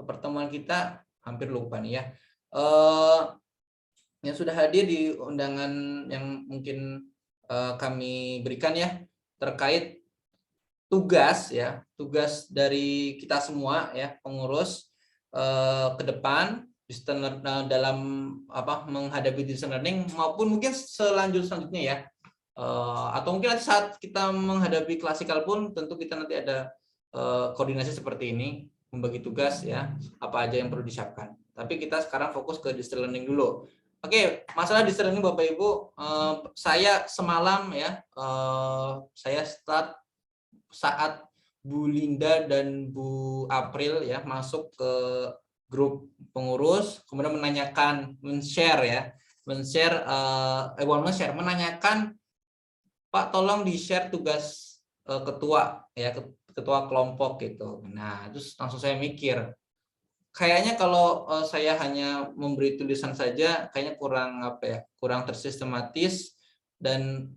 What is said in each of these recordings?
pertemuan kita hampir lupa nih ya. Eh, yang sudah hadir di undangan yang mungkin kami berikan ya terkait tugas ya, tugas dari kita semua ya pengurus ke depan dalam menghadapi distance learning maupun mungkin selanjutnya ya. Atau mungkin nanti saat kita menghadapi klasikal pun tentu kita nanti ada koordinasi seperti ini, membagi tugas ya, apa aja yang perlu disiapkan. Tapi kita sekarang fokus ke distance learning dulu. Oke, masalah distance learning Bapak Ibu, saya semalam ya, saya start saat Bu Linda dan Bu April ya masuk ke grup pengurus, kemudian menanyakan, menanyakan, Pak tolong di-share tugas ketua ya, ketua kelompok gitu. Nah, terus langsung saya mikir, kayaknya kalau saya hanya memberi tulisan saja kayaknya kurang tersistematis dan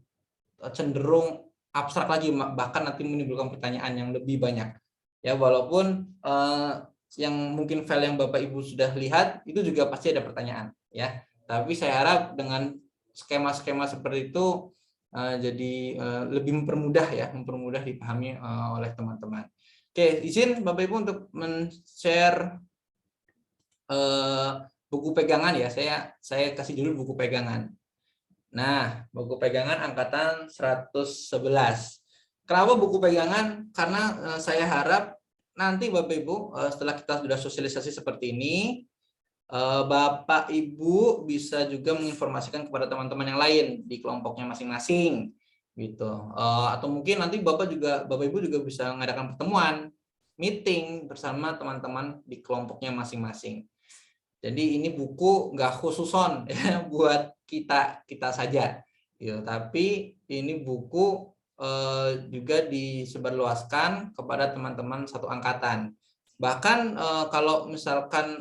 cenderung abstrak lagi, bahkan nanti menimbulkan pertanyaan yang lebih banyak. Ya, walaupun yang mungkin file yang Bapak Ibu sudah lihat itu juga pasti ada pertanyaan ya. Tapi saya harap dengan skema-skema seperti itu jadi lebih mempermudah dipahami oleh teman-teman. Oke, izin Bapak Ibu untuk men-share buku pegangan ya. Saya kasih dulu buku pegangan. Nah, buku pegangan angkatan 111. Kenapa buku pegangan? Karena saya harap nanti Bapak Ibu setelah kita sudah sosialisasi seperti ini, Bapak Ibu bisa juga menginformasikan kepada teman-teman yang lain di kelompoknya masing-masing gitu. Atau mungkin nanti Bapak Ibu juga bisa mengadakan pertemuan, meeting bersama teman-teman di kelompoknya masing-masing. Jadi ini buku nggak khususon ya buat kita saja, gitu. Tapi ini buku juga disebarluaskan kepada teman-teman satu angkatan. Bahkan kalau misalkan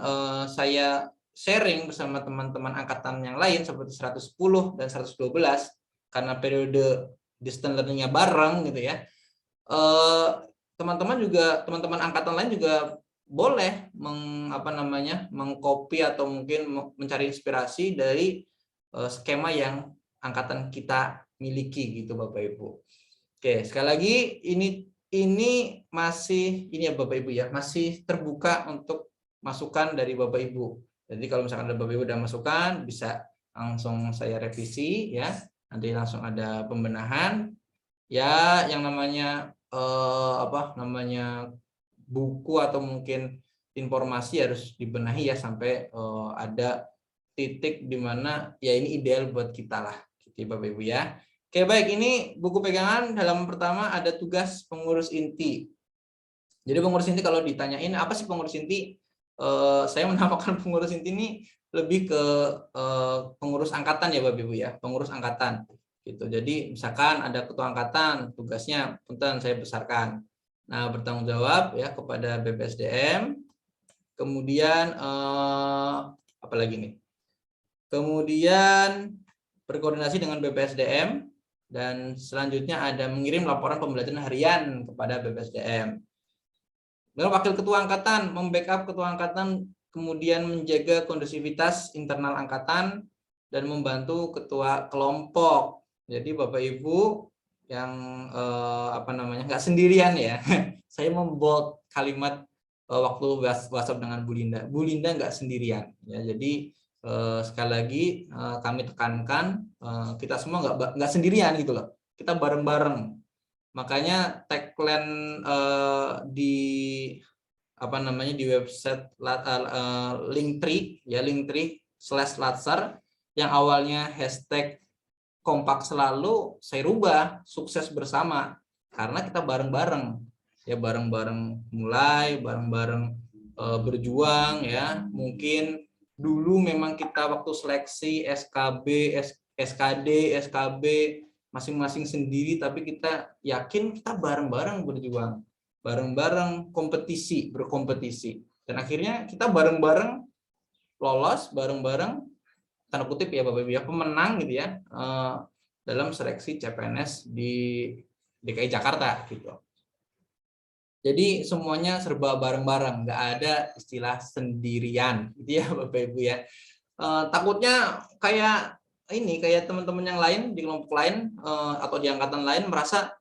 saya sharing bersama teman-teman angkatan yang lain seperti 110 dan 112 karena periode distance learning-nya bareng gitu ya. Teman-teman angkatan lain juga boleh mengcopy atau mungkin mencari inspirasi dari skema yang angkatan kita miliki gitu Bapak Ibu. Oke, sekali lagi ini masih ya Bapak Ibu ya, masih terbuka untuk masukan dari Bapak Ibu. Jadi kalau misalkan ada Bapak Ibu ada masukan bisa langsung saya revisi ya. Nanti langsung ada pembenahan. Ya yang namanya buku atau mungkin informasi harus dibenahi ya sampai ada titik di mana ya ini ideal buat kita lah gitu Bapak Ibu ya. Oke baik, ini buku pegangan dalam pertama ada tugas pengurus inti. Jadi pengurus inti kalau ditanyain apa sih pengurus inti, saya menamakan pengurus inti ini lebih ke pengurus angkatan ya Bapak Ibu ya, pengurus angkatan gitu. Jadi misalkan ada ketua angkatan, tugasnya punten saya besarkan. Nah, bertanggung jawab ya kepada BPSDM. Kemudian apa lagi nih? Kemudian berkoordinasi dengan BPSDM dan selanjutnya ada mengirim laporan pembelajaran harian kepada BPSDM. Dan wakil ketua angkatan membackup ketua angkatan, kemudian menjaga kondusivitas internal angkatan dan membantu ketua kelompok. Jadi Bapak Ibu yang nggak sendirian ya. Saya membold kalimat waktu WhatsApp dengan Bu Linda. Bu Linda nggak sendirian ya. Jadi sekali lagi kami tekankan kita semua nggak sendirian gitu loh. Kita bareng-bareng. Makanya tagline di website Linktree/Latsar yang awalnya hashtag kompak selalu saya rubah sukses bersama karena kita bareng-bareng ya, bareng-bareng mulai, bareng-bareng berjuang ya. Mungkin dulu memang kita waktu seleksi SKB, SKD, SKB masing-masing sendiri, tapi kita yakin kita bareng-bareng berjuang, bareng-bareng berkompetisi dan akhirnya kita bareng-bareng lolos, bareng-bareng tanda kutip ya Bapak Ibu ya, pemenang gitu ya dalam seleksi CPNS di DKI Jakarta gitu. Jadi semuanya serba bareng-bareng, nggak ada istilah sendirian, gitu ya Bapak Ibu ya. Takutnya kayak ini, kayak teman-teman yang lain di kelompok lain atau di angkatan lain merasa,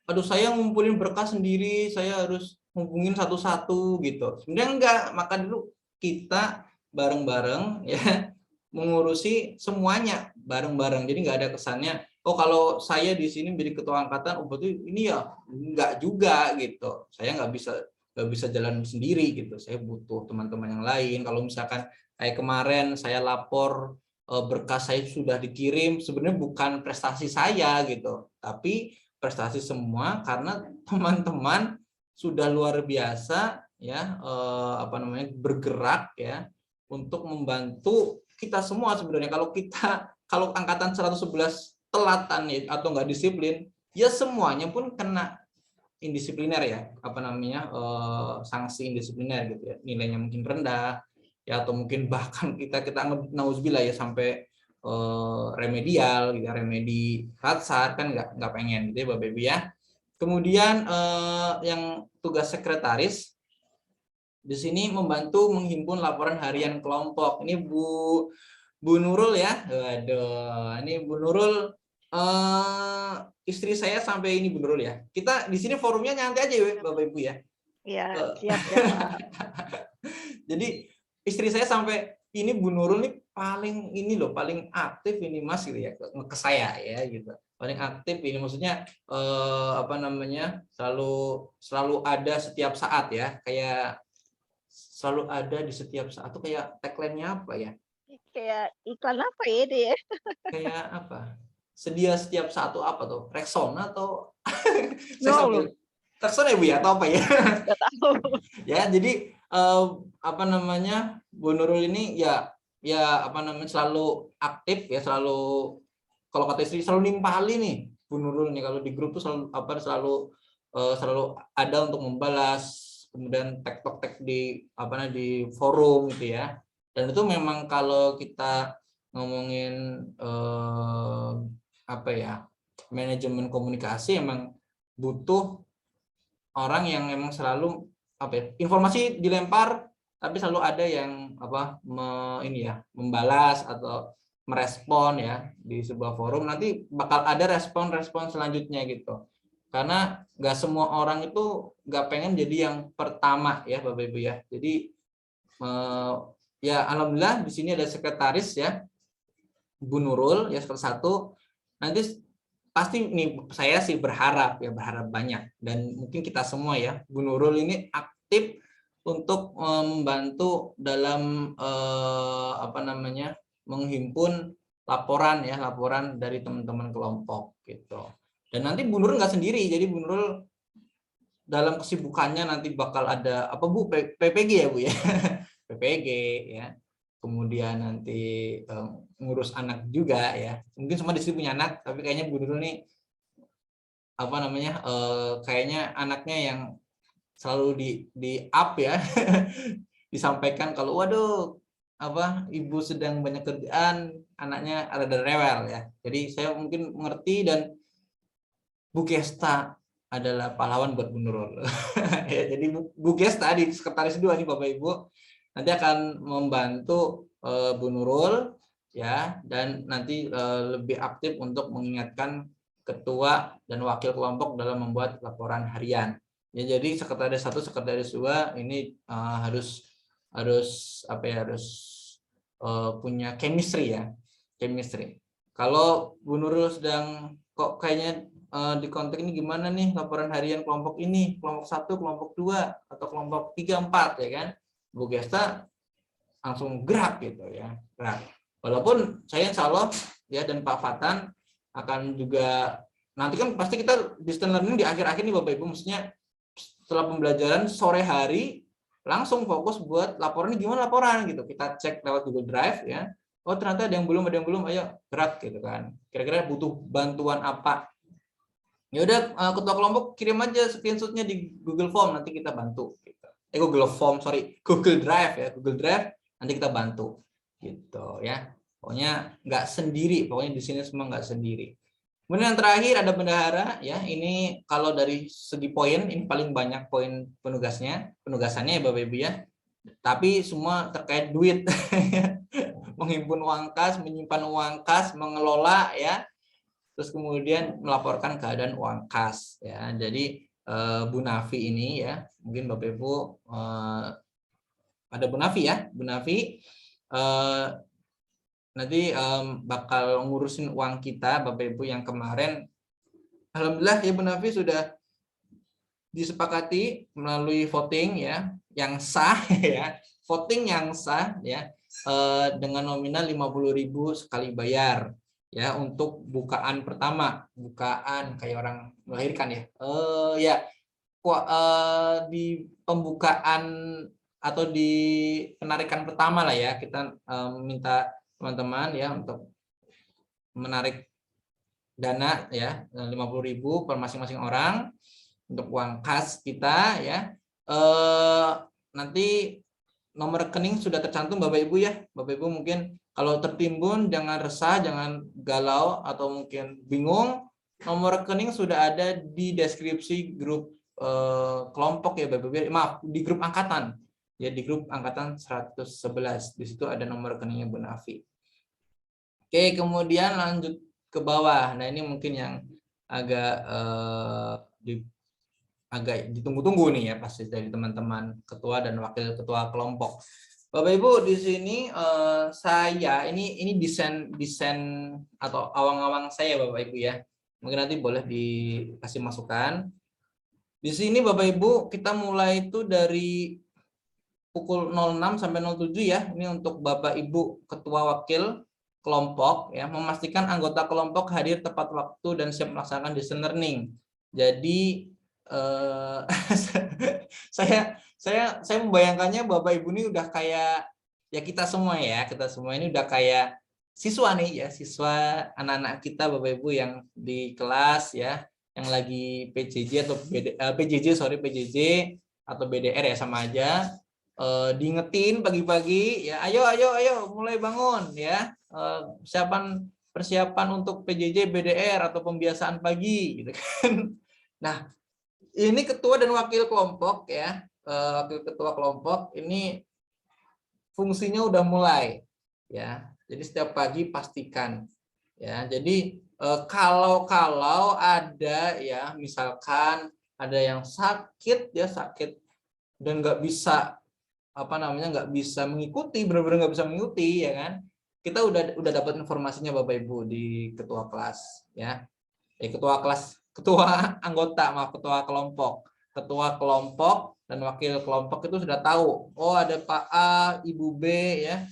aduh saya ngumpulin berkas sendiri, saya harus hubungin satu-satu gitu. Sebenarnya enggak, maka dulu kita bareng-bareng ya mengurusi semuanya bareng-bareng. Jadi nggak ada kesannya, oh kalau saya di sini menjadi ketua angkatan, oh berarti ini ya nggak juga gitu. Saya nggak bisa jalan sendiri gitu. Saya butuh teman-teman yang lain. Kalau misalkan kayak kemarin saya lapor berkas saya sudah dikirim, sebenarnya bukan prestasi saya gitu, tapi prestasi semua karena teman-teman sudah luar biasa ya bergerak ya untuk membantu kita semua sebenarnya. Kalau angkatan 111 telatan ya, atau nggak disiplin, ya semuanya pun kena indisipliner ya, sanksi indisipliner gitu ya. Nilainya mungkin rendah ya, atau mungkin bahkan kita anggap nauzubillah ya sampai remedial gitu, remedi ratsar, kan nggak pengen gitu ya Bapak Ibu ya. Kemudian yang tugas sekretaris di sini membantu menghimpun laporan harian kelompok. Ini Bu Nurul ya. Waduh, ini Bu Nurul istri saya sampai ini Bu Nurul ya. Kita di sini forumnya nyantai aja ya Bapak Ibu ya. Iya, siap ya Pak. Jadi istri saya sampai ini Bu Nurul nih paling ini loh, paling aktif ini Mas gitu ya ke saya ya gitu. Paling aktif ini maksudnya selalu ada setiap saat ya, kayak selalu ada di setiap saat tuh, kayak tagline-nya apa ya? Kayak iklan apa ya ini ya? Kayak apa? Sedia setiap saat tuh apa tuh? Rexona atau saya No, sampai Rexona ya Bu ya atau apa ya? nggak tahu. Ya, jadi Bu Nurul ini selalu aktif ya, selalu kalau kata istri selalu nimpali nih Bu Nurul nih, kalau di grup tuh selalu ada untuk membalas, kemudian tag di forum gitu ya. Dan itu memang kalau kita ngomongin manajemen komunikasi, emang butuh orang yang memang selalu informasi dilempar tapi selalu ada yang membalas atau merespon ya di sebuah forum. Nanti bakal ada respon-respon selanjutnya gitu, karena nggak semua orang itu nggak pengen jadi yang pertama ya Bapak Ibu ya. Jadi ya alhamdulillah di sini ada sekretaris ya Bu Nurul ya, salah satu. Nanti pasti nih saya sih berharap banyak, dan mungkin kita semua ya, Bu Nurul ini aktif untuk membantu dalam menghimpun laporan dari teman-teman kelompok gitu. Dan nanti Bu Nurul nggak sendiri, jadi Bu Nurul dalam kesibukannya nanti bakal ada Bu, PPG ya Bu ya. PPG ya, kemudian nanti ngurus anak juga ya. Mungkin semua di sini punya anak, tapi kayaknya Bu Nurul nih kayaknya anaknya yang selalu di up ya. Disampaikan kalau waduh ibu sedang banyak kerjaan, anaknya ada rewel ya. Jadi saya mungkin mengerti, dan Bu Gesta adalah pahlawan buat Bu Nurul. Ya, jadi Bu Gesta di sekretaris 2 nih Bapak Ibu nanti akan membantu Bu Nurul ya, dan nanti lebih aktif untuk mengingatkan ketua dan wakil kelompok dalam membuat laporan harian. Ya, jadi sekretaris 1, sekretaris 2 ini harus punya chemistry ya, chemistry. Kalau Bu Nurul sedang kok kayaknya di konteks ini gimana nih laporan harian kelompok ini, kelompok 1, kelompok 2 atau kelompok 3, 4 ya kan, Bu Gesta langsung gerak gitu ya, gerak. Walaupun saya insya Allah ya, dan Pak Fatan akan juga nanti kan pasti kita distance learning di akhir-akhir nih Bapak Ibu, maksudnya setelah pembelajaran sore hari langsung fokus buat laporan, gimana laporan gitu, kita cek lewat Google Drive ya, oh ternyata ada yang belum, ayo gerak gitu kan, kira-kira butuh bantuan apa. Ya udah, ketua kelompok kirim aja screenshotnya di Google Form, nanti kita bantu gitu. Google Drive ya, Google Drive, nanti kita bantu gitu ya. Pokoknya nggak sendiri, pokoknya di sini semua nggak sendiri. Kemudian yang terakhir ada bendahara ya. Ini kalau dari segi poin ini paling banyak poin penugasannya ya Bapak Ibu ya. Tapi semua terkait duit. Menghimpun uang kas, menyimpan uang kas, mengelola ya. Terus kemudian melaporkan keadaan uang kas ya. Jadi Bu Nafi ini ya, mungkin Bapak Ibu ada Bu Nafi ya. Bu Nafi nanti bakal ngurusin uang kita Bapak Ibu yang kemarin. Alhamdulillah ya Bu Nafi sudah disepakati melalui voting ya yang sah ya, voting yang sah ya, dengan nominal 50.000 sekali bayar ya untuk bukaan pertama, bukaan kayak orang melahirkan ya. Ya di pembukaan atau di penarikan pertama lah ya, kita minta teman-teman ya untuk menarik dana ya 50.000 per masing-masing orang untuk uang kas kita ya. Nanti nomor rekening sudah tercantum Bapak Ibu ya. Bapak Ibu mungkin kalau tertimbun jangan resah, jangan galau atau mungkin bingung. Nomor rekening sudah ada di deskripsi grup kelompok ya Bapak Ibu. Maaf, di grup angkatan. Ya di grup angkatan 111. Di situ ada nomor rekeningnya Bu Nafi. Oke, kemudian lanjut ke bawah. Nah, ini mungkin yang agak agak ditunggu-tunggu nih ya pasti dari teman-teman ketua dan wakil ketua kelompok. Bapak Ibu di sini saya ini desain atau awang-awang saya Bapak Ibu ya. Mungkin nanti boleh dikasih masukan. Di sini Bapak Ibu kita mulai itu dari pukul 06 sampai 07 ya. Ini untuk Bapak Ibu ketua wakil kelompok ya, memastikan anggota kelompok hadir tepat waktu dan siap melaksanakan distance learning. Jadi saya membayangkannya Bapak Ibu ini udah kayak ya kita semua ini udah kayak siswa nih ya, siswa anak-anak kita Bapak Ibu yang di kelas ya, yang lagi PJJ atau PJJ atau BDR ya sama aja, diingetin pagi-pagi ya, ayo mulai bangun ya, persiapan untuk PJJ BDR atau pembiasaan pagi gitu kan. Nah, ini ketua dan wakil kelompok ya, wakil ketua kelompok ini fungsinya udah mulai ya. Jadi setiap pagi pastikan ya. Jadi kalau ada ya misalkan ada yang sakit dan nggak bisa nggak bisa mengikuti, benar-benar nggak bisa mengikuti ya kan, kita udah dapat informasinya Bapak Ibu di ketua kelas ya. Ketua anggota, ketua kelompok dan wakil kelompok itu sudah tahu, oh ada Pak A, Ibu B ya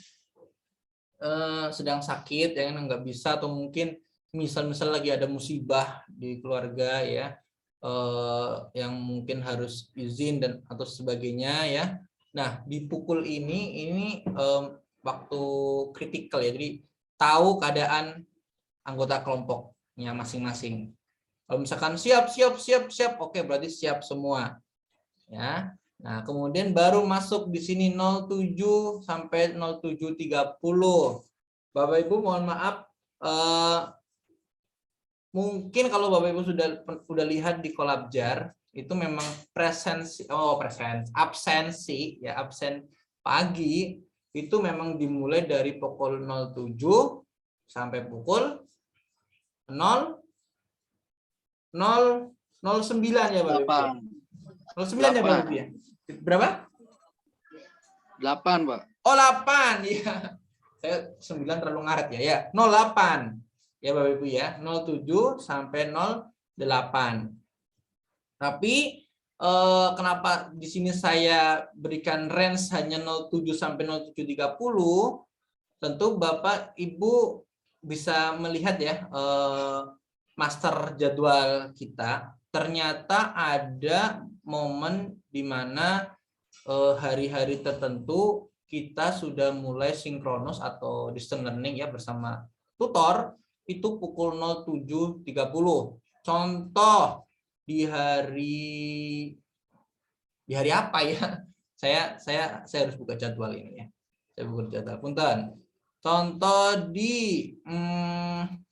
sedang sakit ya kan, nggak bisa, atau mungkin misal lagi ada musibah di keluarga ya, yang mungkin harus izin dan atau sebagainya ya. Nah, di pukul ini waktu kritikal ya, jadi tahu keadaan anggota kelompoknya masing-masing. Kalau misalkan siap, oke berarti siap semua. Ya. Nah, kemudian baru masuk di sini 07 sampai 07.30. Bapak Ibu mohon maaf, mungkin kalau Bapak Ibu sudah lihat di Kolabjar, itu memang absensi ya, absen pagi itu memang dimulai dari pukul 07 sampai pukul 09 ya Bapak Ibu. 09 ya Bapak Ibu ya. Berapa? 8, Pak. Oh 8 ya. Saya 9 terlalu ngaret ya. Ya, 08 ya Bapak Ibu ya. 07 sampai 08. Tapi kenapa di sini saya berikan range hanya 07 sampai 07.30? Tentu Bapak Ibu bisa melihat ya, master jadwal kita. Ternyata ada momen di mana hari-hari tertentu kita sudah mulai sinkronus atau distance learning ya bersama tutor itu pukul 07.30. Contoh di hari apa ya? Saya harus buka jadwal ini ya. Saya buka jadwal. Punten. Contoh di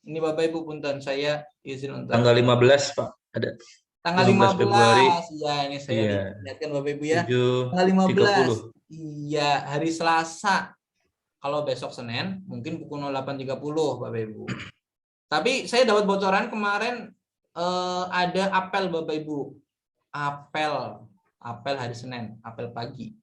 ini Bapak Ibu punten, saya izin untuk Tanggal 15, Pak. Ada tanggal 15 Februari. 15. Ya, ini saya Iya. lihatkan Bapak Ibu ya. 7.30. Tanggal 15. Iya, hari Selasa. Kalau besok Senin mungkin pukul 08.30 Bapak Ibu. Tapi saya dapat bocoran kemarin ada apel Bapak Ibu. Apel hari Senin, apel pagi.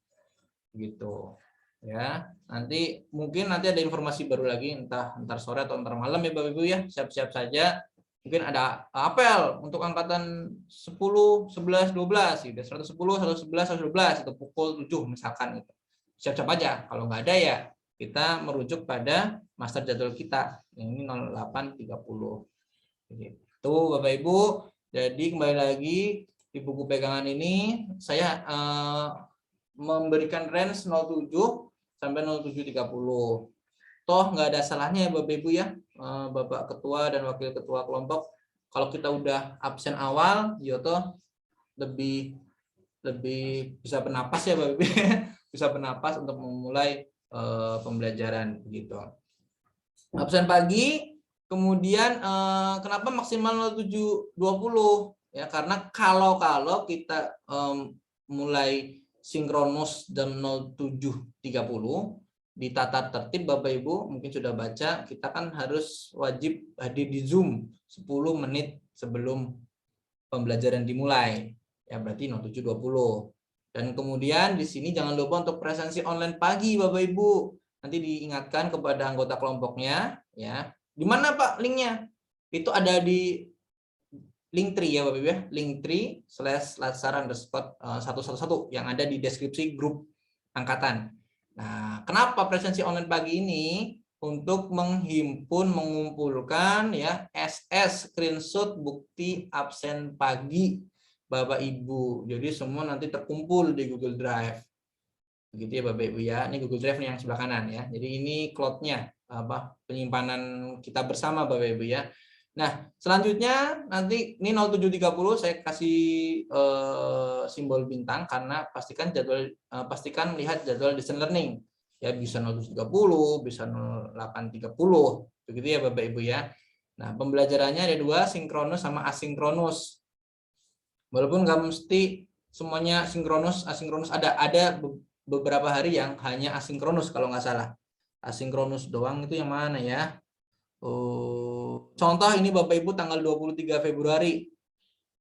Gitu. Ya, nanti mungkin nanti ada informasi baru lagi entah sore atau ntar malam ya Bapak Ibu ya. Siap-siap saja. Mungkin ada apel untuk angkatan 10, 11, 12 gitu. 110, 111, 112 itu pukul 7 misalkan itu. Siap-siap aja. Kalau nggak ada ya kita merujuk pada master jadwal kita. Yang ini 08.30. Itu Bapak Ibu. Jadi kembali lagi di buku pegangan ini saya memberikan range 07 sampai 07.30. Toh nggak ada salahnya ya Bapak Ibu ya, Bapak Ketua dan Wakil Ketua kelompok, kalau kita udah absen awal, ya toh lebih bisa bernapas ya Bapak Ibu, bisa bernapas untuk memulai pembelajaran gitu. Absen pagi, kemudian kenapa maksimal 07.20 ya, karena kalau kita mulai sinkronus jam 07.30 di tata tertib Bapak Ibu mungkin sudah baca, kita kan harus wajib hadir di Zoom 10 menit sebelum pembelajaran dimulai. Ya berarti 07.20. Dan kemudian di sini jangan lupa untuk presensi online pagi Bapak Ibu. Nanti diingatkan kepada anggota kelompoknya ya. Di mana Pak linknya? Itu ada di Linktree ya Bapak Ibu ya. Linktree/latsar_111 yang ada di deskripsi grup angkatan. Nah, kenapa presensi online pagi ini? Untuk mengumpulkan ya SS screenshot bukti absen pagi Bapak Ibu. Jadi semua nanti terkumpul di Google Drive. Begitu ya Bapak Ibu ya. Ini Google Drive yang sebelah kanan ya. Jadi ini cloud-nya penyimpanan kita bersama Bapak Ibu ya. Nah, selanjutnya nanti ini 07.30 saya kasih simbol bintang karena pastikan lihat jadwal distance learning. Ya bisa 07.30, bisa 08.30. Begitu ya Bapak Ibu ya. Nah, pembelajarannya ada dua, sinkronus sama asinkronus. Walaupun nggak mesti semuanya sinkronus, asinkronus, ada beberapa hari yang hanya asinkronus kalau nggak salah. Asinkronus doang itu yang mana ya? Contoh ini Bapak Ibu tanggal 23 Februari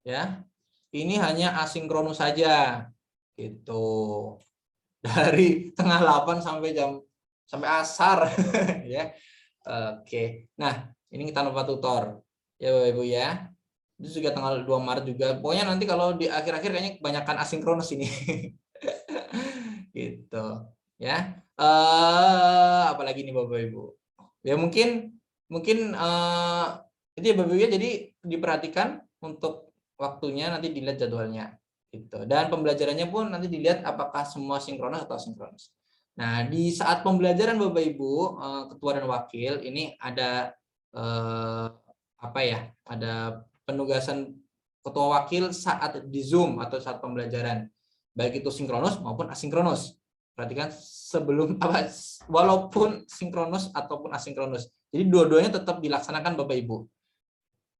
ya. Ini hanya asinkronus saja gitu. Dari tengah 8 sampai asar ya. Oke. Nah, ini tanpa tutor. Ya Bapak Ibu ya. Itu juga tanggal 2 Maret juga. Pokoknya nanti kalau di akhir-akhir kayaknya kebanyakan asinkronus ini. Gitu ya. Apalagi nih Bapak Ibu. Ya mungkin itu ya Bapak Ibu ya, jadi diperhatikan untuk waktunya, nanti dilihat jadwalnya gitu. Dan pembelajarannya pun nanti dilihat apakah semua sinkronus atau asinkronus. Nah, di saat pembelajaran Bapak Ibu, ketua dan wakil ini ada ada penugasan ketua wakil saat di Zoom atau saat pembelajaran, baik itu sinkronus maupun asinkronus. Perhatikan sebelum walaupun sinkronus ataupun asinkronus. Jadi dua-duanya tetap dilaksanakan Bapak Ibu.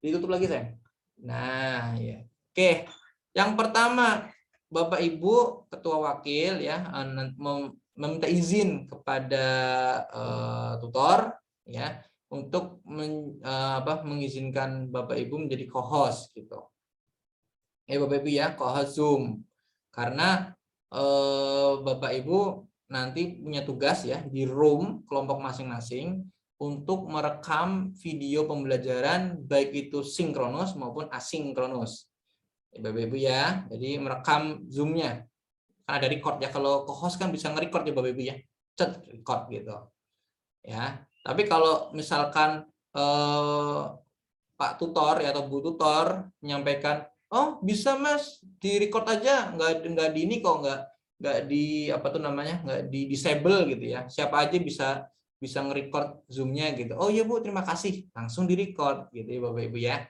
Ditutup lagi saya. Nah, ya. Oke. Yang pertama, Bapak Ibu ketua wakil ya meminta izin kepada tutor ya untuk mengizinkan Bapak Ibu menjadi co-host gitu. Ya Bapak Ibu ya, co-host Zoom. Karena Bapak Ibu nanti punya tugas ya di room kelompok masing-masing untuk merekam video pembelajaran baik itu sinkronus maupun asinkronus. Ya, Bapak Ibu ya, jadi merekam Zoom-nya. Kan ada record ya, kalau co-host kan bisa nge-record ya Bapak Ibu ya. Cet record gitu. Ya. Tapi kalau misalkan Pak tutor ya atau Bu tutor menyampaikan, oh bisa Mas di record aja, nggak di ini kok, nggak di nggak di disable gitu ya, siapa aja bisa nge-record Zoom-nya gitu. Oh iya Bu, terima kasih, langsung di record gitu ya Bapak Ibu ya,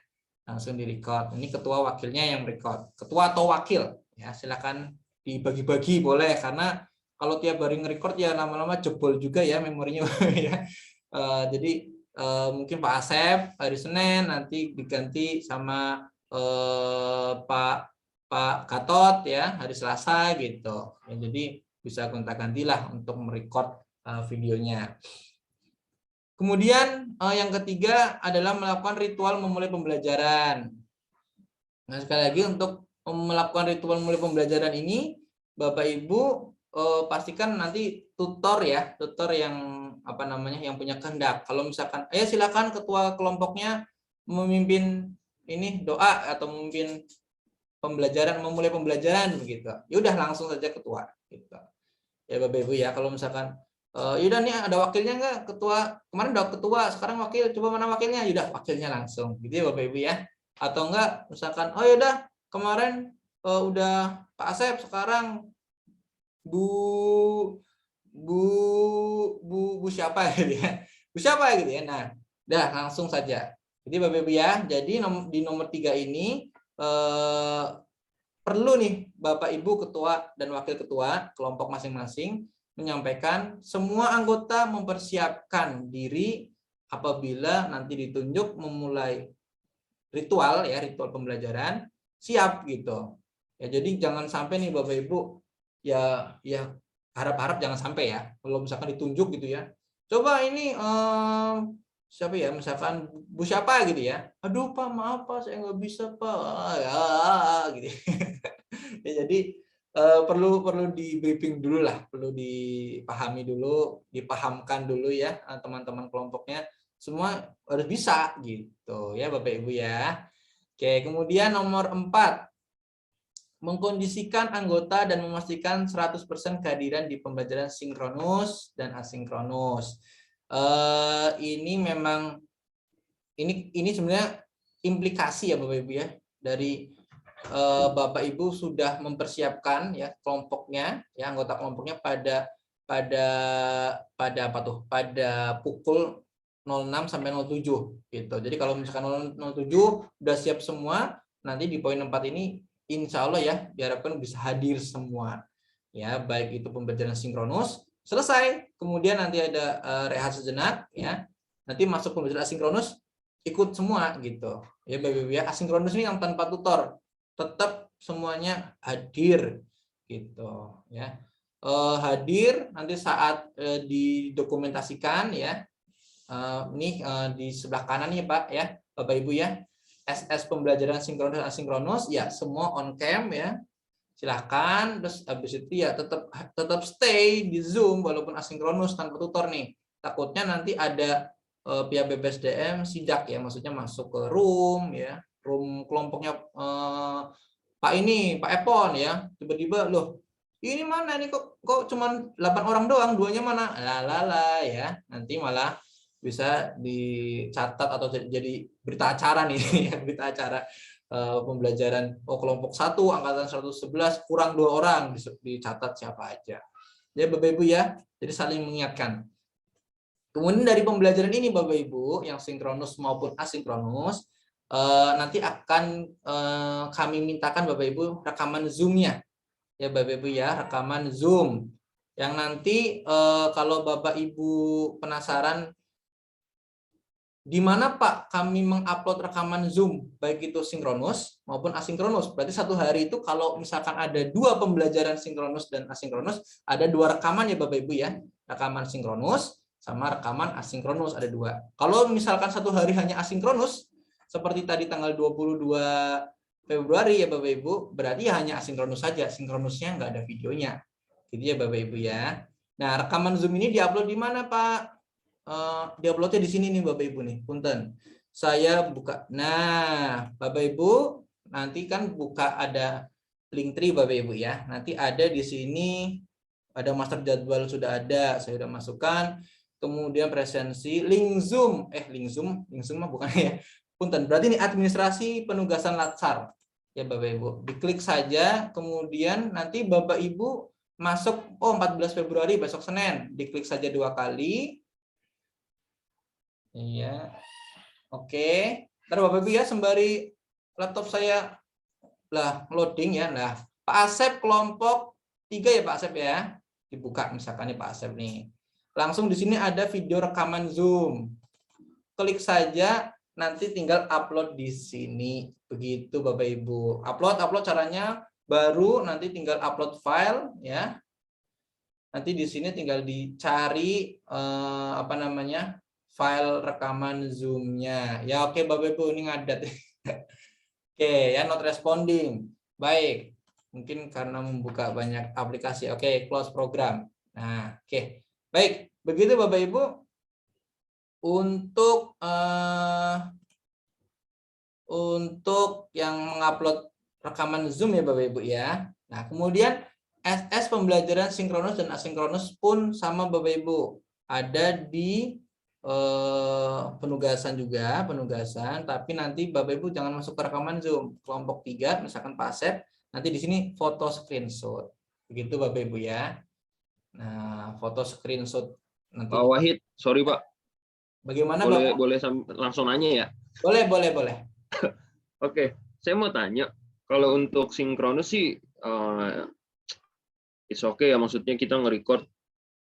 langsung di record. Ini ketua wakilnya yang record, ketua atau wakil ya, silakan dibagi-bagi boleh, karena kalau tiap hari nge-record ya lama-lama jebol juga ya memorinya ya. Jadi mungkin Pak Asep hari Senin nanti diganti sama Pak Gatot ya hari Selasa gitu. Ya, jadi bisa gonta-gantilah untuk merecord videonya. Kemudian yang ketiga adalah melakukan ritual memulai pembelajaran. Nah, sekali lagi untuk melakukan ritual memulai pembelajaran ini, Bapak Ibu pastikan nanti tutor ya, tutor yang yang punya kehendak. Kalau misalkan, silakan ketua kelompoknya memimpin ini doa atau memimpin pembelajaran, memulai pembelajaran begitu. Ya udah langsung saja ketua. Gitu. Ya Bapak Ibu ya, kalau misalkan yaudah nih ada wakilnya enggak, ketua kemarin udah ketua sekarang wakil, coba mana wakilnya, yaudah wakilnya langsung gitu ya Bapak Ibu ya. Atau enggak misalkan oh yaudah kemarin udah Pak Asep, sekarang Bu siapa gitu ya, Bu siapa gitu ya. Nah udah langsung saja. Jadi Bapak Ibu ya, jadi di nomor 3 ini perlu nih Bapak Ibu ketua dan wakil ketua kelompok masing-masing menyampaikan semua anggota mempersiapkan diri apabila nanti ditunjuk memulai ritual ya, ritual pembelajaran siap gitu. Ya jadi jangan sampai nih Bapak Ibu ya harap-harap jangan sampai ya. Kalau misalkan ditunjuk gitu ya. Coba ini siapa ya, misalkan Bu siapa gitu ya. Aduh Pak, maaf Pak, saya nggak bisa Pak. Ya gitu. Ya, jadi perlu di briefing dulu lah, perlu dipahami dulu, dipahamkan dulu ya teman-teman kelompoknya semua harus bisa gitu ya Bapak Ibu ya. Oke, kemudian nomor 4, mengkondisikan anggota dan memastikan 100% kehadiran di pembelajaran sinkronus dan asinkronus. Ini memang ini sebenarnya implikasi ya Bapak Ibu ya, dari Bapak Ibu sudah mempersiapkan ya kelompoknya ya, anggota kelompoknya pada pukul 06 sampai 07 gitu. Jadi kalau misalkan 07 udah siap semua, nanti di poin 4 ini insya Allah ya diharapkan bisa hadir semua ya, baik itu pembelajaran sinkronus selesai, kemudian nanti ada rehat sejenak ya, nanti masuk pembelajaran asinkronus ikut semua gitu ya Bapak Ibu ya. Asinkronus ini yang tanpa tutor, tetap semuanya hadir gitu ya. Hadir nanti saat didokumentasikan ya. Ini di sebelah kanan nih Pak ya, Bapak Ibu ya. SS pembelajaran sinkronus dan asinkronus ya, semua on cam ya. Silahkan, terus habis itu ya tetap stay di Zoom walaupun asinkronus tanpa tutor nih. Takutnya nanti ada pihak BPSDM sidak ya, maksudnya masuk ke room ya, room kelompoknya Pak Epon ya, tiba-tiba loh ini mana ini kok cuman 8 orang doang, duanya mana, lalala ya, nanti malah bisa dicatat atau jadi berita acara nih ya, berita acara pembelajaran kelompok 1 angkatan 111 kurang 2 orang, dicatat siapa aja ya Bapak Ibu ya, jadi saling mengingatkan. Kemudian dari pembelajaran ini Bapak Ibu yang sinkronus maupun asinkronus nanti akan kami mintakan Bapak Ibu rekaman Zoom-nya ya Bapak Ibu ya, rekaman Zoom yang nanti kalau Bapak Ibu penasaran di mana Pak kami mengupload rekaman Zoom baik itu sinkronus maupun asinkronus, berarti satu hari itu kalau misalkan ada 2 pembelajaran sinkronus dan asinkronus ada 2 rekaman ya Bapak Ibu ya, rekaman sinkronus sama rekaman asinkronus ada 2. Kalau misalkan satu hari hanya asinkronus seperti tadi tanggal 22 Februari ya Bapak Ibu, berarti hanya asinkronus saja, sinkronusnya nggak ada videonya gitu ya Bapak Ibu ya. Nah rekaman Zoom ini diupload di mana Pak? Diuploadnya di sini nih Bapak Ibu nih, punten. Saya buka. Nah, Bapak Ibu nanti kan buka ada Linktree Bapak Ibu ya. Nanti ada di sini ada master jadwal sudah ada, saya sudah masukkan. Kemudian presensi, link Zoom mah bukan ya. Punten. Berarti ini administrasi penugasan Latsar. Ya Bapak Ibu, diklik saja, kemudian nanti Bapak Ibu masuk 14 Februari besok Senin, diklik saja 2 kali. Iya. Oke. Ntar Bapak Ibu ya sembari laptop saya loading ya. Nah, Pak Asep kelompok 3 ya Pak Asep ya. dibuka misalkan nih Pak Asep nih. Langsung di sini ada video rekaman Zoom. Klik saja, nanti tinggal upload di sini. Begitu Bapak Ibu. Upload caranya baru, nanti tinggal upload file ya. Nanti di sini tinggal dicari file rekaman Zoom-nya. Ya oke Bapak Ibu, ini ngadat. Oke ya, not responding. Baik. Mungkin karena membuka banyak aplikasi. Oke, close program. Nah, oke. Baik, begitu Bapak Ibu untuk yang mengupload rekaman Zoom ya Bapak Ibu ya. Nah, kemudian SS pembelajaran sinkronus dan asinkronus pun sama Bapak Ibu. Ada di penugasan, tapi nanti Bapak Ibu jangan masuk ke rekaman Zoom. Kelompok 3 misalkan Pak Asep, nanti di sini foto screenshot. Begitu Bapak Ibu ya. Nah, foto screenshot nanti. Pak Wahid, sorry Pak. Bagaimana Boleh Bapak? langsung nanya ya? Boleh. Oke, saya mau tanya, kalau untuk sinkronus sih it's okay ya, maksudnya kita nge-record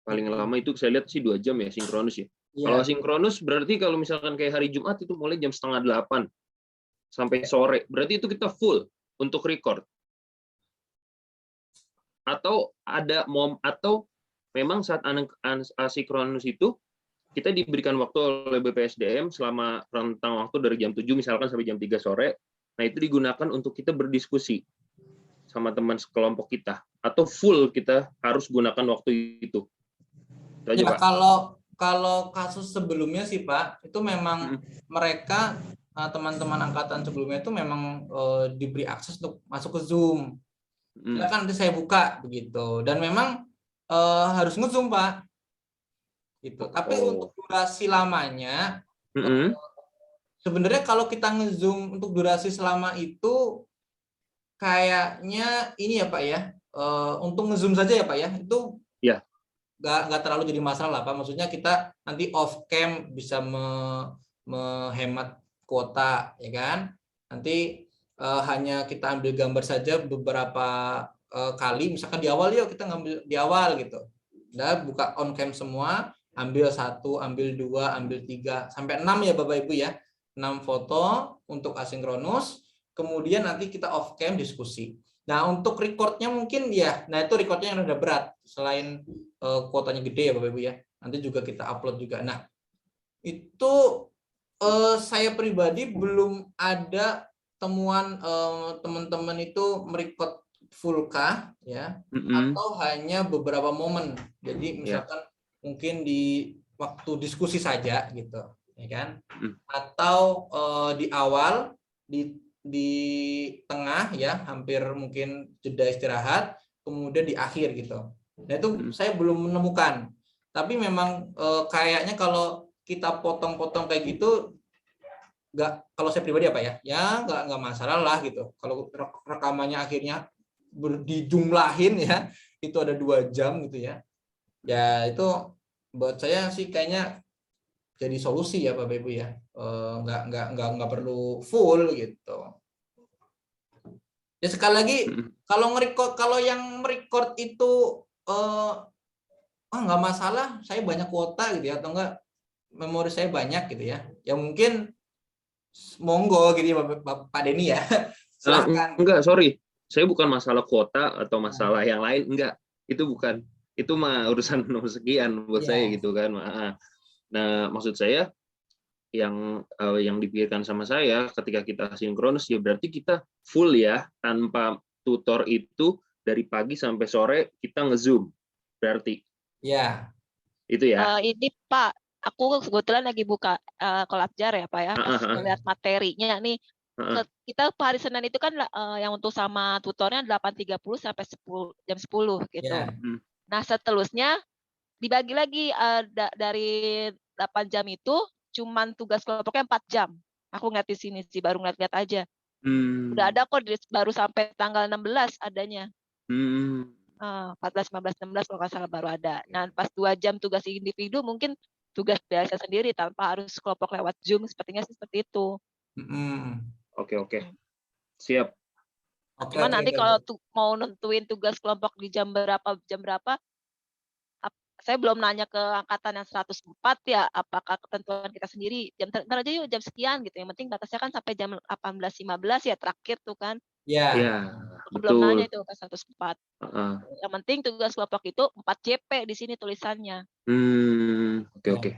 paling lama itu saya lihat sih 2 jam ya sinkronus ya. Kalau Iya. sinkronus berarti kalau misalkan kayak hari Jumat itu mulai jam 7:30 sampai sore, berarti itu kita full untuk record. Atau memang saat asinkronus itu kita diberikan waktu oleh BPSDM selama rentang waktu dari jam 7 misalkan sampai jam 3 sore. Nah, itu digunakan untuk kita berdiskusi sama teman sekelompok kita, atau full kita harus gunakan waktu itu. Itu aja, Ya, Pak. kalau kasus sebelumnya sih Pak, itu memang mereka teman-teman angkatan sebelumnya itu memang diberi akses untuk masuk ke Zoom. Silakan nanti saya buka begitu. Dan memang harus nge-Zoom Pak. Gitu. Tapi untuk durasi lamanya sebenarnya kalau kita nge-Zoom untuk durasi selama itu kayaknya ini ya Pak ya. Untuk nge-Zoom saja ya Pak ya. Itu ya, nggak terlalu jadi masalah Pak. Maksudnya kita nanti off cam bisa menghemat kuota ya kan. Nanti hanya kita ambil gambar saja beberapa kali, misalkan di awal yuk kita ngambil di awal gitu. Nah, buka on cam semua, ambil 1, ambil 2, ambil 3 sampai 6 ya Bapak Ibu ya. 6 foto untuk asinkronus, kemudian nanti kita off cam diskusi. Nah, untuk recordnya mungkin ya, nah itu recordnya yang udah berat. Selain kuotanya gede ya Bapak Ibu ya. Nanti juga kita upload juga. Nah, itu saya pribadi belum ada temuan teman-teman itu merecord full kah ya, atau hanya beberapa momen. Jadi misalkan mungkin di waktu diskusi saja gitu, ya kan? Atau di awal, di tengah ya, hampir mungkin jeda istirahat, kemudian di akhir gitu. Nah itu saya belum menemukan. Tapi memang kayaknya kalau kita potong-potong kayak gitu, kalau saya pribadi apa ya nggak masalah lah gitu. Kalau rekamannya akhirnya dijumlahin ya, itu ada 2 jam gitu ya. Ya itu buat saya sih kayaknya jadi solusi ya Bapak Ibu ya. Nggak perlu full gitu. Ya sekali lagi kalau yang merecord itu nggak masalah, saya banyak kuota gitu ya, atau enggak memori saya banyak gitu ya. Ya mungkin monggo gitu ya Pak Denny ya. Silahkan. Enggak, sorry. Saya bukan masalah kuota atau masalah yang lain, enggak. Itu bukan. Itu mah urusan nomor sekian buat saya gitu kan. Nah, maksud saya yang dipikirkan sama saya ketika kita sinkronus ya berarti kita full ya, tanpa tutor itu dari pagi sampai sore kita nge-Zoom. Berarti. Ya. Itu ya. Ini Pak, aku kebetulan lagi buka Kolabjar ya Pak ya, pas melihat materinya nih. Kita hari Senin itu kan yang untuk sama tutornya 8.30 sampai jam 10 gitu. Ya. Nah, seterusnya dibagi lagi dari 8 jam itu cuman tugas kelompoknya 4 jam. Aku ngeliat di sini sih, baru ngeliat aja. Udah ada kok baru sampai tanggal 16 adanya. 14, 15, 16 kalau nggak salah baru ada. Nah, pas 2 jam tugas individu mungkin tugas biasa sendiri tanpa harus kelompok lewat Zoom, sepertinya seperti itu. Oke. Siap. Cuma nanti kalau mau nentuin tugas kelompok di jam berapa, Saya belum nanya ke angkatan yang 104 ya, apakah ketentuan kita sendiri, jam ntar aja yuk jam sekian gitu, yang penting batasnya kan sampai jam 18.15 ya terakhir tuh kan. Ya. Iya, Aku belum nanya betul. itu ke 104. Heeh. Yang penting tugas kelompok itu 4 JP di sini tulisannya. Oke, Ya. oke.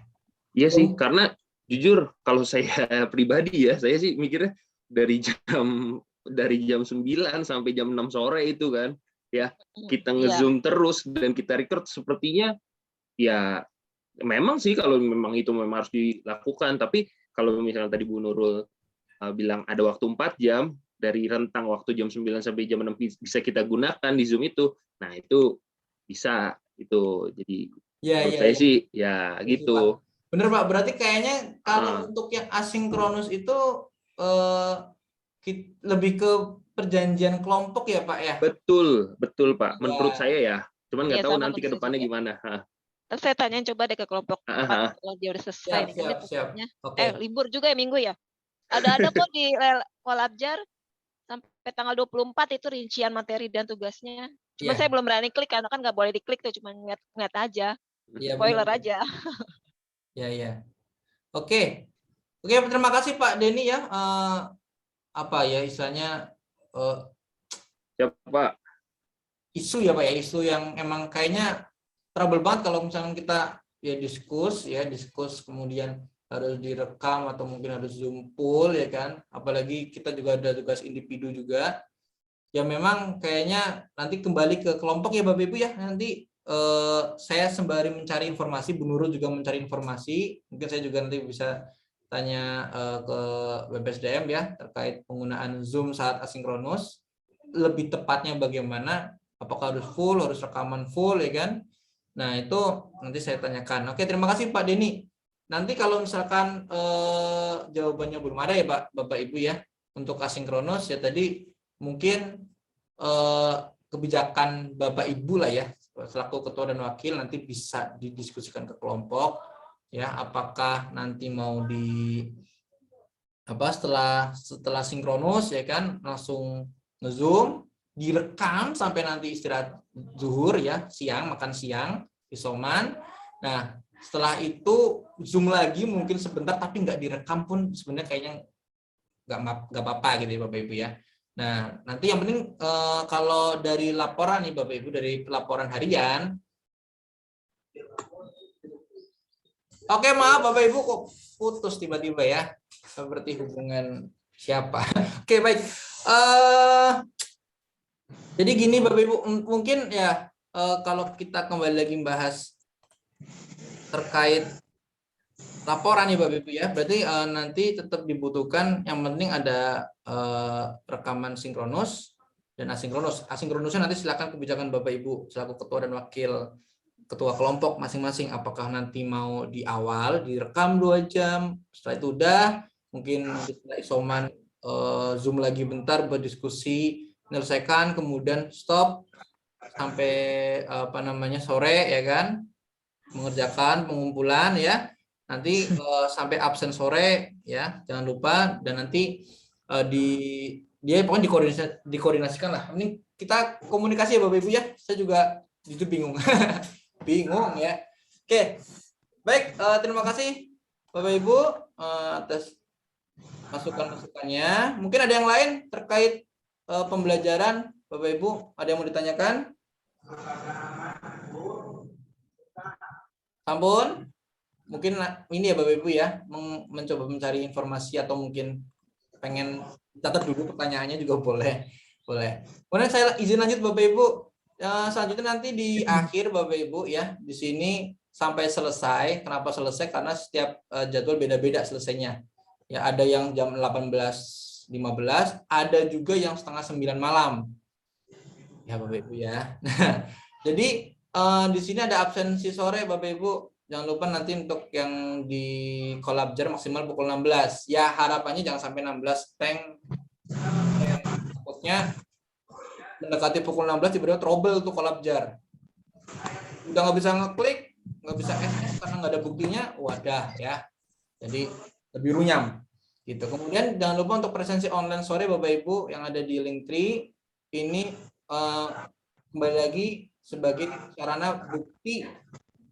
Iya sih, karena jujur kalau saya pribadi ya, saya sih mikirnya dari jam 9 sampai jam 6 sore itu kan, ya kita Iya. nge-zoom terus dan kita record sepertinya ya memang sih kalau memang itu memang harus dilakukan, tapi kalau misalnya tadi Bu Nurul bilang ada waktu 4 jam dari rentang waktu jam 9 sampai jam 6 bisa kita gunakan di Zoom itu. Nah, itu bisa itu. Jadi Ya, menurut ya, saya ya. sih ya Gitu, Pak. gitu. Bener Pak, berarti kayaknya kalau untuk yang asinkronus itu lebih ke perjanjian kelompok ya Pak ya? Betul, betul Pak. Ya. Menurut saya ya. Cuman nggak Iya, tahu sama nanti ke menurut saya depannya juga. gimana. Terus saya tanyain coba deh ke kelompok 4 kalau dia udah selesai nih. Kan dia Siap. takutnya, Oke. libur juga ya minggu ya? Ada kok di Kolabjar sampai tanggal 24 itu rincian materi dan tugasnya. Cuma Iya. saya belum berani klik karena kan nggak boleh diklik tuh, cuma ngeliat aja. Iya, Spoiler benar. aja. Ya. Oke, terima kasih Pak Denny ya. Apa ya istilahnya Siap Pak. isu ya Pak ya, isu yang emang kayaknya trouble banget kalau misalnya kita ya diskus kemudian harus direkam atau mungkin harus Zoom pool ya kan, apalagi kita juga ada tugas individu juga ya. Memang kayaknya nanti kembali ke kelompok ya Bapak Ibu ya. Nanti saya sembari mencari informasi, Bu Nurul juga mencari informasi, mungkin saya juga nanti bisa tanya ke BPSDM ya terkait penggunaan Zoom saat asinkronus, lebih tepatnya bagaimana, apakah harus full, harus rekaman full ya kan. Nah itu nanti saya tanyakan. Oke, terima kasih Pak Denny. Nanti kalau misalkan jawabannya belum ada ya Bapak Ibu ya untuk asinkronus ya, tadi mungkin kebijakan Bapak Ibu lah ya selaku ketua dan wakil nanti bisa didiskusikan ke kelompok ya, apakah nanti mau setelah sinkronus ya kan langsung nge-zoom, direkam sampai nanti istirahat zuhur ya, makan siang isoman. Nah setelah itu zoom lagi mungkin sebentar, tapi nggak direkam pun sebenarnya kayaknya nggak apa-apa gitu ya Bapak Ibu ya. Nah nanti yang penting kalau dari laporan nih Bapak Ibu, dari laporan harian. Oke, maaf Bapak Ibu kok putus tiba-tiba ya, seperti hubungan siapa. Oke, baik. Jadi gini Bapak Ibu, mungkin ya kalau kita kembali lagi membahas terkait laporan nih Bapak Ibu ya, berarti nanti tetap dibutuhkan, yang penting ada rekaman sinkronus dan asinkronus. Asinkronusnya nanti silakan kebijakan Bapak Ibu selaku ketua dan wakil ketua kelompok masing-masing, apakah nanti mau di awal direkam 2 jam, setelah itu udah mungkin setelah isoman zoom lagi bentar berdiskusi, menyelesaikan, kemudian stop sampai sore ya kan, mengerjakan pengumpulan ya, nanti sampai absen sore ya, jangan lupa. Dan nanti dia pokoknya dikoordinasikan lah. Ini kita komunikasi ya Bapak Ibu ya, saya juga jujur bingung. Bingung ya. Oke, baik, terima kasih Bapak Ibu atas masukan-masukannya. Mungkin ada yang lain terkait pembelajaran Bapak Ibu, ada yang mau ditanyakan? Sampun? Mungkin ini ya Bapak Ibu ya, mencoba mencari informasi atau mungkin pengen catat dulu pertanyaannya juga boleh. Kemudian saya izin lanjut Bapak Ibu. Selanjutnya nanti di akhir Bapak Ibu ya, di sini sampai selesai. Kenapa selesai? Karena setiap jadwal beda-beda selesainya. Ya, ada yang jam 18.15, ada juga yang setengah 9 malam. Ya Bapak Ibu ya. Nah, jadi di sini ada absensi sore Bapak Ibu. Jangan lupa nanti untuk yang di Kolabjar maksimal pukul 16. Ya harapannya jangan sampai 16 tank. Takutnya mendekati pukul 16 tiba-tiba trouble tuh Kolabjar. Udah nggak bisa ngeklik, nggak bisa SS karena nggak ada buktinya, wadah ya. Jadi lebih runyam gitu. Kemudian jangan lupa untuk presensi online sore Bapak Ibu yang ada di Linktree ini kembali lagi sebagai sarana bukti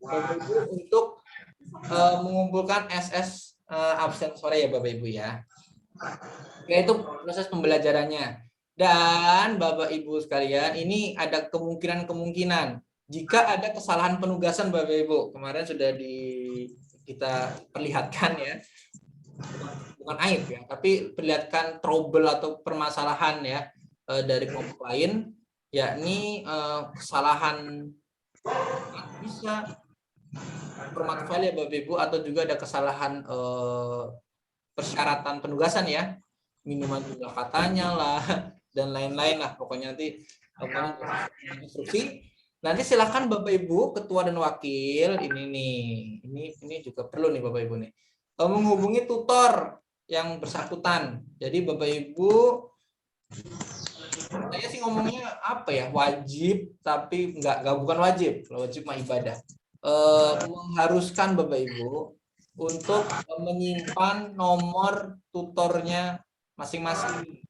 Bapak Ibu untuk mengumpulkan SS absen sore ya Bapak Ibu ya. Yaitu proses pembelajarannya. Dan Bapak Ibu sekalian, ini ada kemungkinan jika ada kesalahan penugasan Bapak Ibu. Kemarin sudah kita perlihatkan ya. Bukan aib ya, tapi perlihatkan trouble atau permasalahan ya dari kelompok lain, yakni kesalahan bisa format file ya Bapak Ibu, atau juga ada kesalahan persyaratan penugasan ya, minimal jumlah katanya lah dan lain-lain lah, pokoknya nanti instruksi. Nanti silakan Bapak Ibu ketua dan wakil ini juga perlu nih Bapak Ibu nih menghubungi tutor yang bersangkutan. Jadi Bapak Ibu, saya sih ngomongnya apa ya, wajib, tapi bukan wajib. Kalau wajib mah ibadah. Mengharuskan Bapak Ibu untuk menyimpan nomor tutornya masing-masing.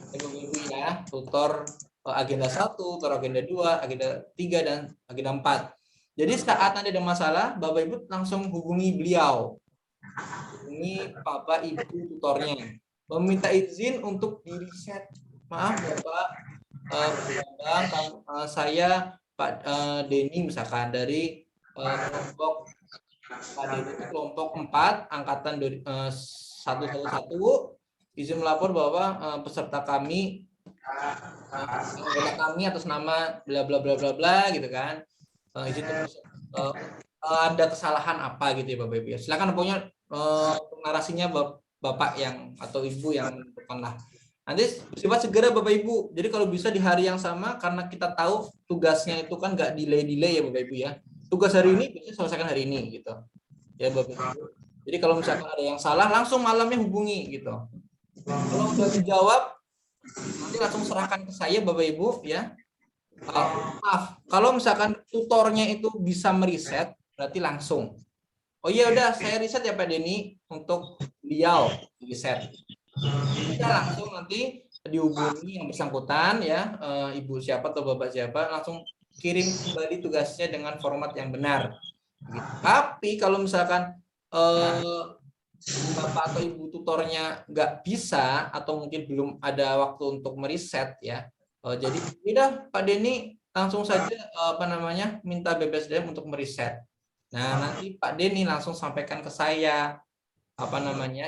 Bapak Ibu ya, tutor agenda 1, tutor agenda 2, agenda 3 dan agenda 4. Jadi saat nanti ada masalah, Bapak Ibu langsung hubungi beliau. Hubungi Bapak Ibu tutornya. Meminta izin untuk di-reset. Maaf Bapak, saya Pak Denny misalkan dari kelompok Pak Denny kelompok 4 angkatan 111 izin melapor bahwa peserta kami atas nama bla bla bla bla bla gitu kan, izin ada kesalahan apa gitu ya Bapak Ibu ya. Silakan pokoknya narasinya Bapak yang atau Ibu yang menentukan lah. Nanti bersifat segera Bapak Ibu. Jadi kalau bisa di hari yang sama, karena kita tahu tugasnya itu kan nggak delay ya Bapak Ibu ya. Tugas hari ini bisa selesaikan hari ini gitu. Ya Bapak Ibu. Jadi kalau misalkan ada yang salah, langsung malamnya hubungi gitu. Kalau udah dijawab, nanti langsung serahkan ke saya Bapak Ibu ya. Maaf, kalau misalkan tutornya itu bisa meriset, berarti langsung. Oh iya udah, saya riset ya Pak Denny untuk beliau riset. Bisa langsung nanti dihubungi yang bersangkutan ya, Ibu siapa atau Bapak siapa, langsung kirim kembali tugasnya dengan format yang benar. Gitu. Tapi kalau misalkan Bapak atau Ibu tutornya nggak bisa atau mungkin belum ada waktu untuk meriset ya, jadi udah Pak Denny langsung saja minta BPSDM untuk meriset. Nah nanti Pak Denny langsung sampaikan ke saya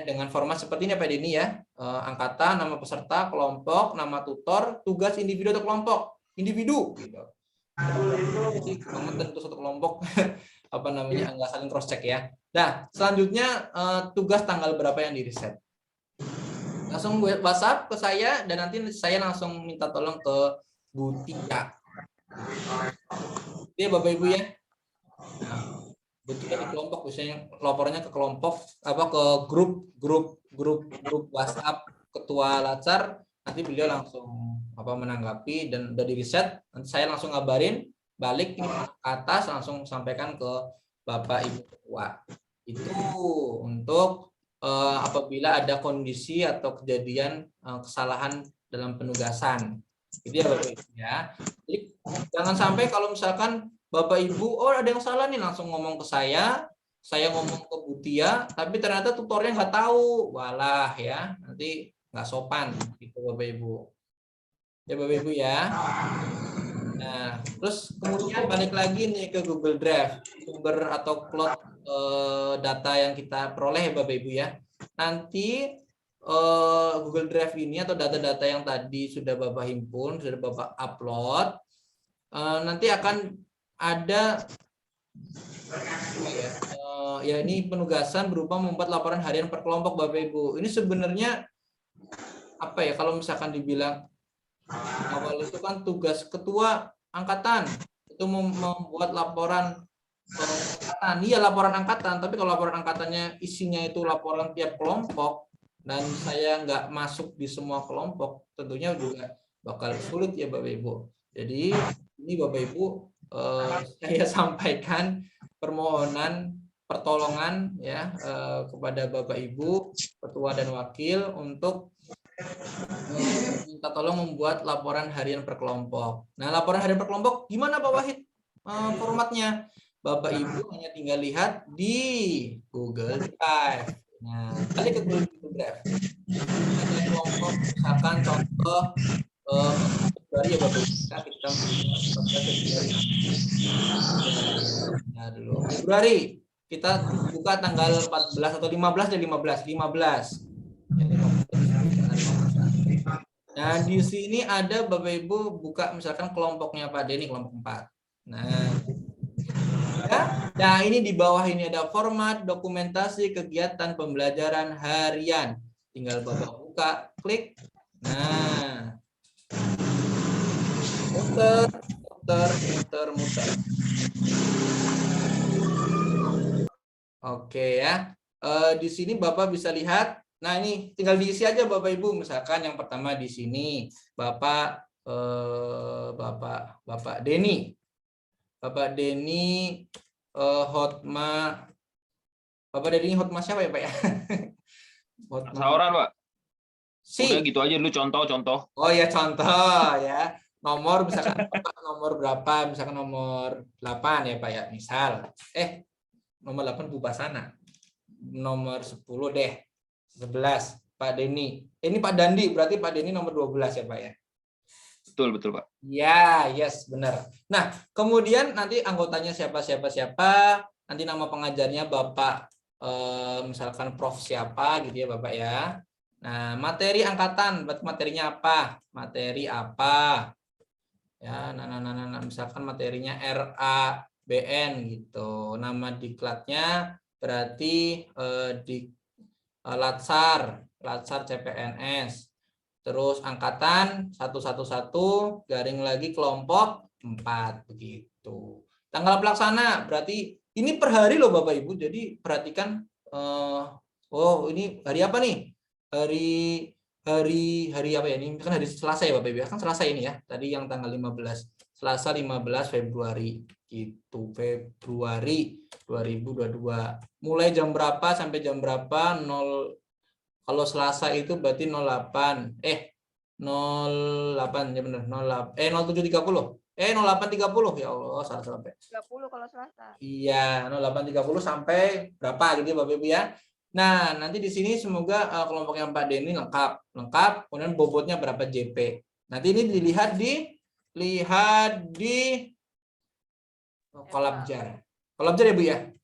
dengan format seperti ini Pak Denny ya, angkatan, nama peserta, kelompok, nama tutor, tugas individu atau kelompok, individu gitu. Jadi tentu satu kelompok nggak saling cross check ya. Nah selanjutnya tugas tanggal berapa yang di reset, langsung WhatsApp ke saya dan nanti saya langsung minta tolong ke Bu Tika. Oke Bapak Ibu ya. Nah, di kelompok biasanya laporannya ke kelompok ke grup WhatsApp ketua Latsar, nanti beliau langsung menanggapi dan udah di reset, nanti saya langsung ngabarin balik ke atas, langsung sampaikan ke Bapak Ibu ketua. Itu untuk apabila ada kondisi atau kejadian kesalahan dalam penugasan. Itu ya Bapak Ibu ya. Jadi jangan sampai kalau misalkan Bapak Ibu, ada yang salah nih, langsung ngomong ke saya ngomong ke Bu Tia, tapi ternyata tutornya nggak tahu, walah ya, nanti nggak sopan gitu Bapak Ibu. Ya Bapak Ibu ya. Nah, terus kemudian balik lagi nih ke Google Drive, sumber atau cloud data yang kita peroleh ya Bapak Ibu ya. Nanti Google Drive ini atau data-data yang tadi sudah Bapak himpun, sudah Bapak upload, nanti akan ada ini penugasan berupa membuat laporan harian per kelompok Bapak Ibu. Ini sebenarnya kalau misalkan dibilang awal itu kan tugas ketua angkatan itu membuat laporan angkatan. Iya laporan angkatan, tapi kalau laporan angkatannya isinya itu laporan tiap kelompok dan saya nggak masuk di semua kelompok, tentunya juga bakal sulit ya Bapak Ibu. Jadi ini Bapak Ibu, saya sampaikan permohonan pertolongan ya kepada Bapak Ibu ketua dan wakil untuk minta tolong membuat laporan harian per kelompok. Nah laporan harian per kelompok gimana Pak Wahid formatnya? Bapak Ibu hanya tinggal lihat di Google Drive. Nah, balik ke Google Drive. Ada kelompok, misalkan contoh Februari ya Bapak Ibu. Kita 14 Februari. Nah, dulu Februari kita buka tanggal 14 atau 15 dan 15. Ya, 15. Nah, di sini ada Bapak Ibu buka misalkan kelompoknya Pak Denny, kelompok 4. Nah, ya. Nah, ini di bawah ini ada format dokumentasi kegiatan pembelajaran harian. Tinggal Bapak buka, klik. Nah, muter. Oke ya. Di sini Bapak bisa lihat. Nah, ini tinggal diisi aja Bapak Ibu. Misalkan yang pertama di sini Bapak Denny. Bapak Denny Hotma. Bapak Denny Hotma siapa ya, Pak ya? Sauran, Pak. Si. Udah gitu aja dulu contoh. Oh ya, contoh ya. Nomor misalkan nomor berapa? Misalkan nomor 8 ya, Pak ya. Misal. Nomor 8 Bubasana. Nomor 10 deh. 11 Pak Denny. Ini Pak Dandi, berarti Pak Denny nomor 12 ya, Pak ya. Betul, Pak. Ya, yes, benar. Nah, kemudian nanti anggotanya siapa. Nanti nama pengajarnya Bapak misalkan Prof siapa gitu ya, Bapak ya. Nah, materi angkatan, berarti materinya apa? Materi apa? Ya, nah, misalkan materinya RABN gitu. Nama diklatnya berarti di Latsar CPNS. Terus angkatan 111 garing lagi kelompok 4 begitu. Tanggal pelaksana berarti ini per hari loh Bapak Ibu. Jadi perhatikan ini hari apa nih? Hari apa ya ini? Kan hari Selasa ya Bapak Ibu. Kan Selasa ini ya. Tadi yang tanggal 15. Selasa 15 Februari gitu. Februari 2022. Mulai jam berapa sampai jam berapa? Kalau Selasa itu berarti 08 ya benar 07.30 08.30 ya Allah salah 30 kalau Selasa. Iya 08.30 sampai berapa gitu Bapak Ibu ya. Nah nanti di sini semoga kelompok yang Pak Denny lengkap kemudian bobotnya berapa JP. Nanti ini dilihat di Kolabjar ya Bu ya.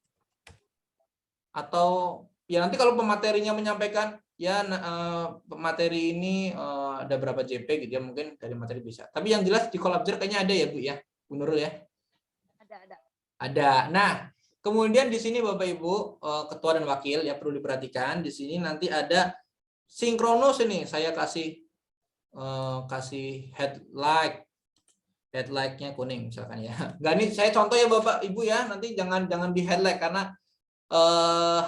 Atau ya nanti kalau pematerinya menyampaikan ya materi ini ada berapa JP gitu ya, mungkin dari materi bisa. Tapi yang jelas di Kolabjar kayaknya ada ya Bu ya, Bu Nurul ya. Ada. Nah, kemudian di sini Bapak Ibu ketua dan wakil ya perlu diperhatikan. Di sini nanti ada sinkronus ini. Saya kasih headlight-nya kuning misalkan ya. Enggak, ini saya contoh ya Bapak Ibu ya. Nanti jangan di highlight karena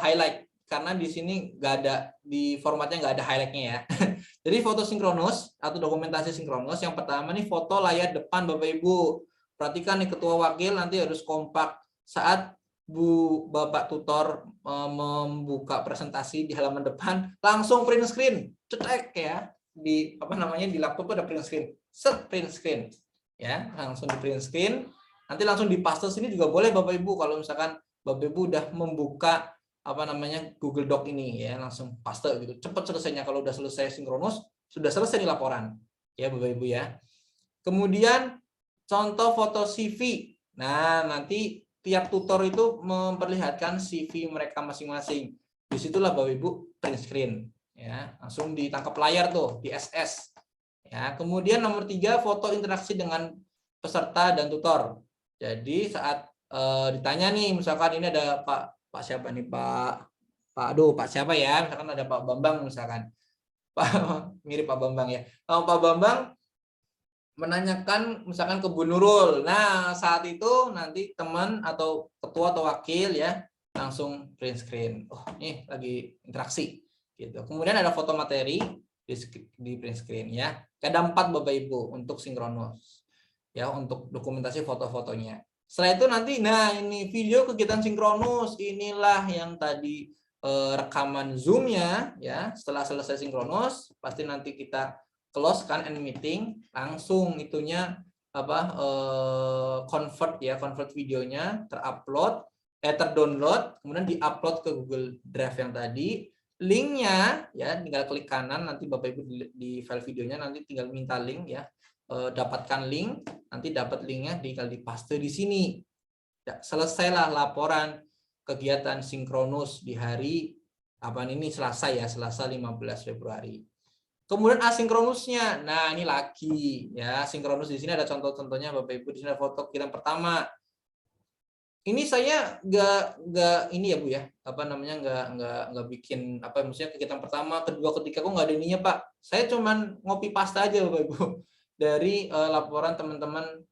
highlight karena di sini nggak ada di formatnya nggak ada highlightnya ya. Jadi foto sinkronus atau dokumentasi sinkronus yang pertama nih foto layar depan Bapak Ibu. Perhatikan nih ketua wakil nanti harus kompak saat Bapak tutor membuka presentasi di halaman depan langsung print screen cetek ya di di laptop ada print screen print screen ya langsung di print screen nanti langsung dipaste sini juga boleh Bapak Ibu kalau misalkan Bapak Ibu udah membuka Google Doc ini ya langsung paste gitu cepat selesainya. Kalau udah selesai sinkronus sudah selesai nih laporan ya Bapak Ibu ya. Kemudian contoh foto CV. Nah nanti tiap tutor itu memperlihatkan CV mereka masing-masing. Disitulah Bapak Ibu print screen ya langsung ditangkap layar tuh di SS ya. Kemudian nomor 3 foto interaksi dengan peserta dan tutor. Jadi saat ditanya nih misalkan ini ada Pak siapa nih Pak siapa ya misalkan ada Pak Bambang misalkan mirip Pak Bambang ya. Pak Bambang menanyakan misalkan ke Bu Nurul. Nah saat itu nanti teman atau ketua atau wakil ya langsung print screen. Oh nih lagi interaksi gitu. Kemudian ada foto materi di print screen ya. Ada 4 Bapak Ibu untuk sinkronus ya untuk dokumentasi foto-fotonya. Setelah itu nanti ini video kegiatan sinkronus inilah yang tadi rekaman Zoom-nya ya. Setelah selesai sinkronus pasti nanti kita close kan end meeting langsung itunya convert videonya, terdownload, kemudian diupload ke Google Drive yang tadi. Linknya ya tinggal klik kanan, nanti Bapak Ibu di file videonya nanti tinggal minta link ya, dapatkan link, nanti dapat linknya tinggal dipaste di sini. Ya, selesailah laporan kegiatan sinkronus di hari ini Selasa ya, Selasa 15 Februari. Kemudian asinkronusnya, nah ini lagi ya, sinkronus di sini ada contoh-contohnya Bapak Ibu. Di sini ada foto kita pertama. Ini saya nggak ini ya Bu ya, nggak bikin maksudnya kegiatan pertama, kedua, ketiga kok nggak ada ininya Pak. Saya cuman ngopi pasta aja Bapak Ibu dari laporan teman-teman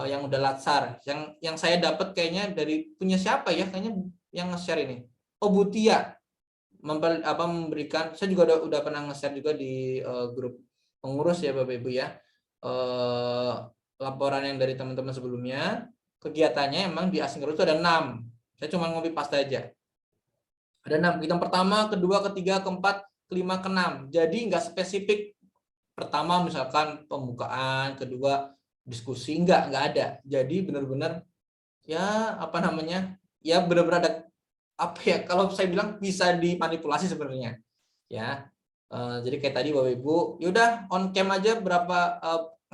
yang udah latsar. Yang saya dapat kayaknya dari punya siapa ya, kayaknya yang nge-share ini. Oh Butia memberikan, saya juga udah pernah nge-share juga di grup pengurus ya Bapak Ibu ya, laporan yang dari teman-teman sebelumnya. Kegiatannya emang di asinkronus itu ada 6. Saya cuma ngopi pasta aja. Ada 6. Kegiatan pertama, kedua, ketiga, keempat, kelima, keenam. Jadi nggak spesifik. Pertama misalkan pembukaan, kedua diskusi, nggak ada. Jadi benar-benar ya ya benar-benar ada kalau saya bilang bisa dimanipulasi sebenarnya. Ya. Jadi kayak tadi Bapak Ibu, yaudah on cam aja berapa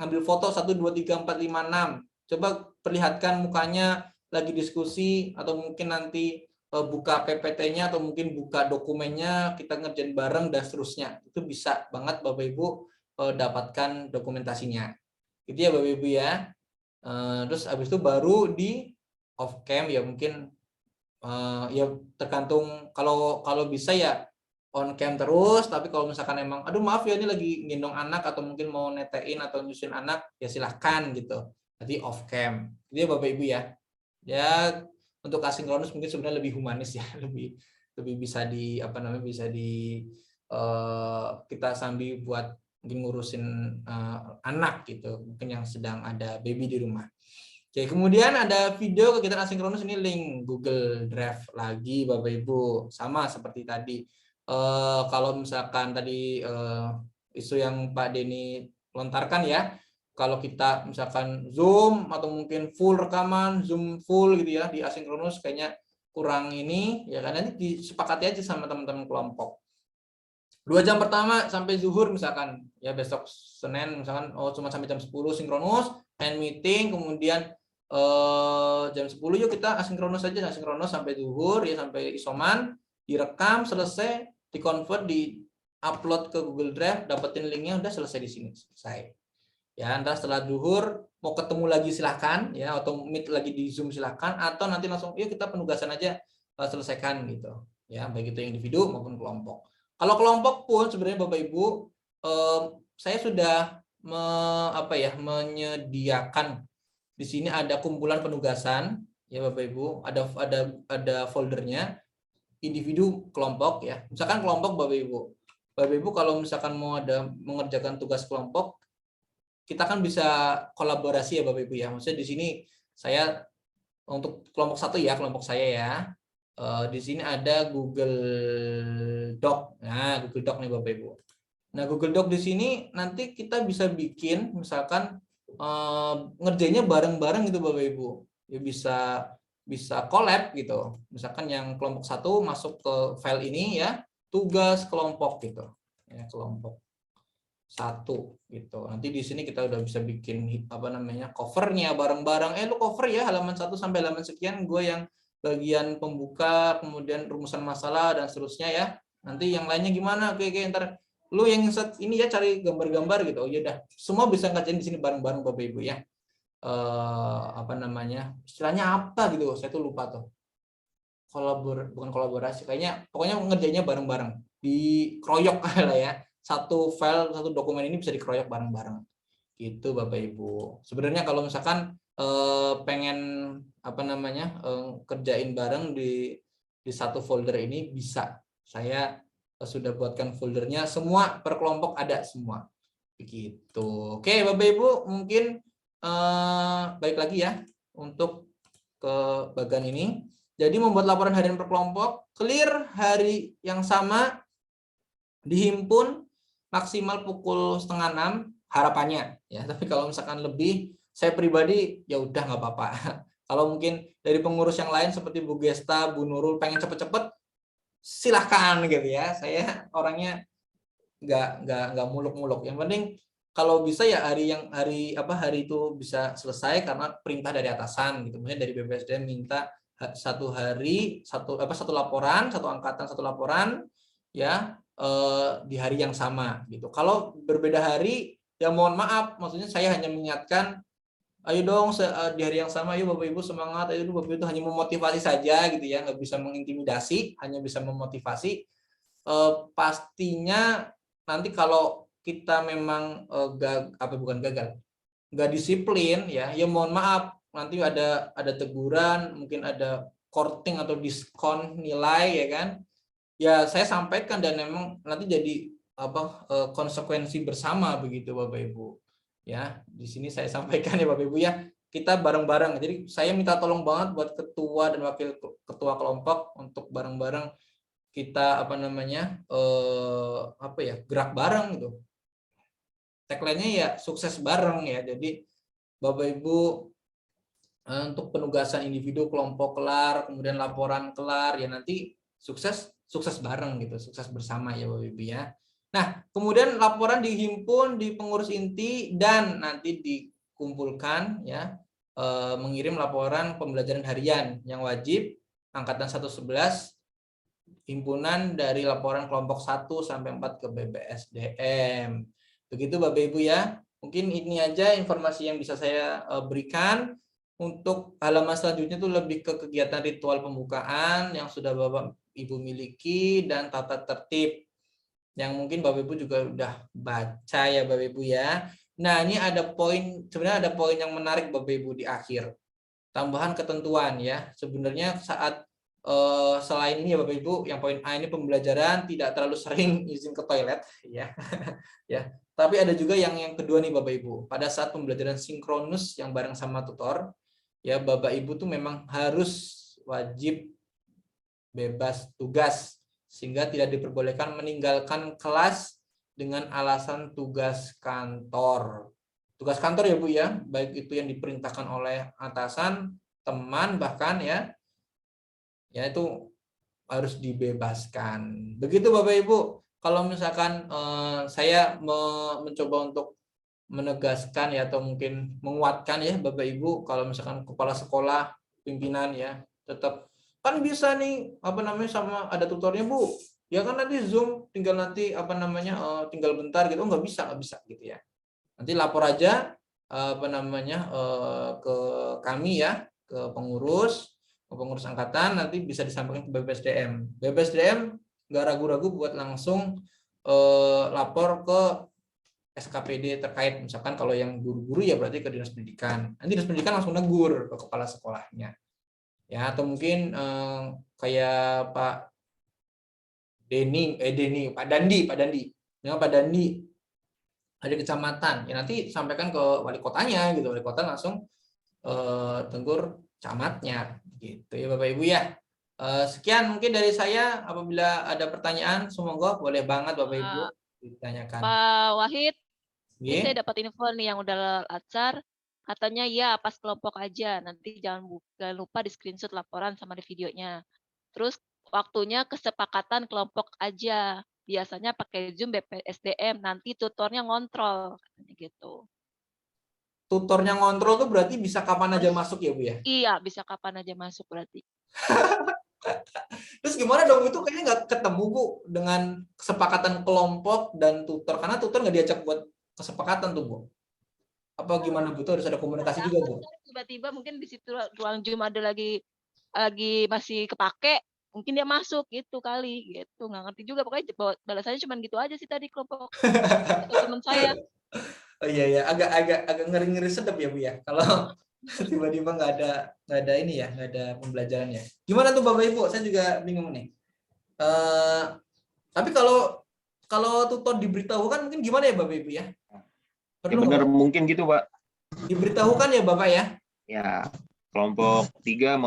ngambil foto 1 2 3 4 5 6. Coba perlihatkan mukanya lagi diskusi, atau mungkin nanti buka PPT-nya atau mungkin buka dokumennya, kita ngerjain bareng dan seterusnya. Itu bisa banget Bapak Ibu dapatkan dokumentasinya. Itu ya Bapak Ibu ya. Terus habis itu baru di off cam ya, mungkin ya tergantung, kalau bisa ya on cam terus, tapi kalau misalkan emang aduh maaf ya ini lagi gendong anak atau mungkin mau netein atau nyusun anak ya silahkan gitu. Nanti off cam. Jadi ya Bapak Ibu ya. Ya untuk asinkronus mungkin sebenarnya lebih humanis ya, lebih bisa kita sambil buat mungkin ngurusin anak gitu, mungkin yang sedang ada baby di rumah. Oke, kemudian ada video kegiatan asinkronus, ini link Google Drive lagi Bapak Ibu, sama seperti tadi. Kalau misalkan tadi isu yang Pak Denny lontarkan ya, kalau kita misalkan Zoom atau mungkin full rekaman, Zoom full gitu ya di asinkronus kayaknya kurang ini ya kan, nanti disepakati aja sama teman-teman kelompok. 2 jam pertama sampai zuhur misalkan ya, besok Senin misalkan cuma sampai jam 10 sinkronus and meeting, kemudian jam 10 yuk kita asinkronus aja, asinkronus sampai zuhur ya, sampai isoman, direkam selesai, dikonvert, di upload ke Google Drive, dapetin linknya, udah selesai di sini, selesai. Ya, entah setelah zuhur mau ketemu lagi silahkan ya, atau meet lagi di Zoom silahkan, atau nanti langsung yuk kita penugasan aja selesaikan gitu ya, baik itu yang individu maupun kelompok. Kalau kelompok pun sebenarnya Bapak Ibu, saya sudah menyediakan di sini ada kumpulan penugasan ya Bapak Ibu, ada foldernya individu kelompok ya. Misalkan kelompok Bapak Ibu kalau misalkan mau mengerjakan tugas kelompok, kita kan bisa kolaborasi ya Bapak Ibu ya. Maksudnya di sini saya untuk kelompok 1 ya, kelompok saya ya. Di sini ada Google Doc. Nah, Google Doc nih Bapak Ibu. Nah, Google Doc di sini nanti kita bisa bikin misalkan ngerjainnya bareng-bareng gitu Bapak Ibu. Ya bisa collab gitu. Misalkan yang kelompok 1 masuk ke file ini ya, tugas kelompok gitu. Ya, kelompok 1 gitu. Nanti di sini kita udah bisa bikin covernya bareng-bareng. Lu cover ya halaman 1 sampai halaman sekian, gue yang bagian pembuka, kemudian rumusan masalah dan seterusnya ya. Nanti yang lainnya gimana? Oke, ntar lu yang ini ya cari gambar-gambar gitu. Oh ya udah, semua bisa ngerjain di sini bareng-bareng Bapak Ibu ya. Istilahnya apa gitu, saya tuh lupa tuh. Bukan kolaborasi, kayaknya pokoknya ngerjainnya bareng-bareng, dikeroyok lah ya. Satu file, satu dokumen ini bisa dikeroyok bareng-bareng gitu Bapak Ibu. Sebenarnya kalau misalkan pengen kerjain bareng di satu folder ini bisa, saya sudah buatkan foldernya, semua per kelompok ada semua begitu. Oke Bapak Ibu, mungkin balik lagi ya untuk ke bagian ini. Jadi membuat laporan harian per kelompok, clear hari yang sama, dihimpun maksimal pukul 5:30 harapannya ya. Tapi kalau misalkan lebih saya pribadi ya udah nggak apa-apa. Kalau mungkin dari pengurus yang lain seperti Bu Gesta, Bu Nurul pengen cepet-cepet, silahkan gitu ya. Saya orangnya nggak muluk-muluk. Yang penting kalau bisa ya hari itu bisa selesai karena perintah dari atasan gitu. Misalnya dari BPSDM minta satu laporan, satu angkatan satu laporan ya di hari yang sama gitu. Kalau berbeda hari ya mohon maaf, maksudnya saya hanya mengingatkan, ayo dong di hari yang sama, ayo Bapak Ibu semangat, ayo Bapak Ibu itu hanya memotivasi saja gitu ya, nggak bisa mengintimidasi, hanya bisa memotivasi. Pastinya nanti kalau kita memang nggak disiplin ya mohon maaf, nanti ada teguran, mungkin ada korting atau diskon nilai ya kan. Ya saya sampaikan dan memang nanti jadi konsekuensi bersama begitu Bapak Ibu. Ya, di sini saya sampaikan ya Bapak Ibu ya, kita bareng-bareng. Jadi saya minta tolong banget buat ketua dan wakil ketua kelompok untuk bareng-bareng kita gerak bareng gitu. Tagline-nya ya sukses bareng ya. Jadi Bapak Ibu untuk penugasan individu, kelompok kelar, kemudian laporan kelar ya, nanti sukses bareng gitu, sukses bersama ya Bapak Ibu ya. Nah, kemudian laporan dihimpun di pengurus inti dan nanti dikumpulkan ya, mengirim laporan pembelajaran harian yang wajib angkatan 111, himpunan dari laporan kelompok 1 sampai 4 ke BPSDM. Begitu Bapak Ibu ya. Mungkin ini aja informasi yang bisa saya berikan. Untuk halaman selanjutnya itu lebih ke kegiatan ritual pembukaan yang sudah Bapak Ibu miliki dan tata tertib yang mungkin Bapak Ibu juga udah baca ya Bapak Ibu ya. Nah, ini sebenarnya ada poin yang menarik Bapak Ibu di akhir. Tambahan ketentuan ya. Sebenarnya saat selain ini ya Bapak Ibu, yang poin A ini pembelajaran tidak terlalu sering izin ke toilet ya. Ya. Tapi ada juga yang kedua nih Bapak Ibu. Pada saat pembelajaran sinkronus yang bareng sama tutor, ya Bapak Ibu tuh memang harus wajib bebas tugas sehingga tidak diperbolehkan meninggalkan kelas dengan alasan tugas kantor. Tugas kantor ya Bu ya, baik itu yang diperintahkan oleh atasan, teman bahkan ya itu harus dibebaskan. Begitu Bapak Ibu. Kalau misalkan saya mencoba untuk menegaskan ya atau mungkin menguatkan ya Bapak Ibu, kalau misalkan kepala sekolah, pimpinan ya tetap kan bisa nih sama ada tutornya Bu. Ya kan nanti Zoom tinggal nanti tinggal bentar gitu. Nggak bisa gitu ya. Nanti lapor aja ke kami ya, ke pengurus angkatan, nanti bisa disampaikan ke BPSDM. BPSDM nggak ragu-ragu buat langsung lapor ke SKPD terkait, misalkan kalau yang guru-guru ya berarti ke Dinas Pendidikan. Nanti Dinas Pendidikan langsung negur ke kepala sekolahnya. Ya, atau mungkin kayak Pak Dandi. Ya, Pak Dandi ada kecamatan. Ya nanti sampaikan ke wali kotanya gitu. Wali kota langsung tegur camatnya gitu ya Bapak Ibu ya. Sekian mungkin dari saya. Apabila ada pertanyaan, semoga boleh banget Bapak Ibu ditanyakan. Pak Wahid, Ini saya dapat info nih yang udah lancar, katanya ya pas kelompok aja, nanti jangan lupa di screenshot laporan sama di videonya. Terus waktunya kesepakatan kelompok aja, biasanya pakai Zoom BPSDM, nanti tutornya ngontrol, katanya gitu. Tutornya ngontrol tuh berarti bisa kapan aja masuk ya Bu ya? Iya, bisa kapan aja masuk berarti. Terus gimana dong, itu kayaknya nggak ketemu Bu dengan kesepakatan kelompok dan tutor, karena tutor nggak diajak buat kesepakatan tuh Bu. Apa gimana Bu, tuh harus ada komunikasi juga Bu? Tiba-tiba mungkin di situ ruang Zoom ada lagi masih kepake, mungkin dia masuk gitu kali gitu, nggak ngerti juga, pokoknya balasannya cuma gitu aja sih tadi kelompok teman saya. Oh iya agak ngeri sedap ya Bu ya, kalau tiba-tiba nggak ada ini ya, nggak ada pembelajarannya. Gimana tuh Bapak Ibu? Saya juga bingung nih. Tapi kalau tutor diberitahukan mungkin gimana ya Bapak Ibu ya? Ya benar mungkin gitu Pak. Diberitahukan ya Bapak ya? Ya, kelompok 3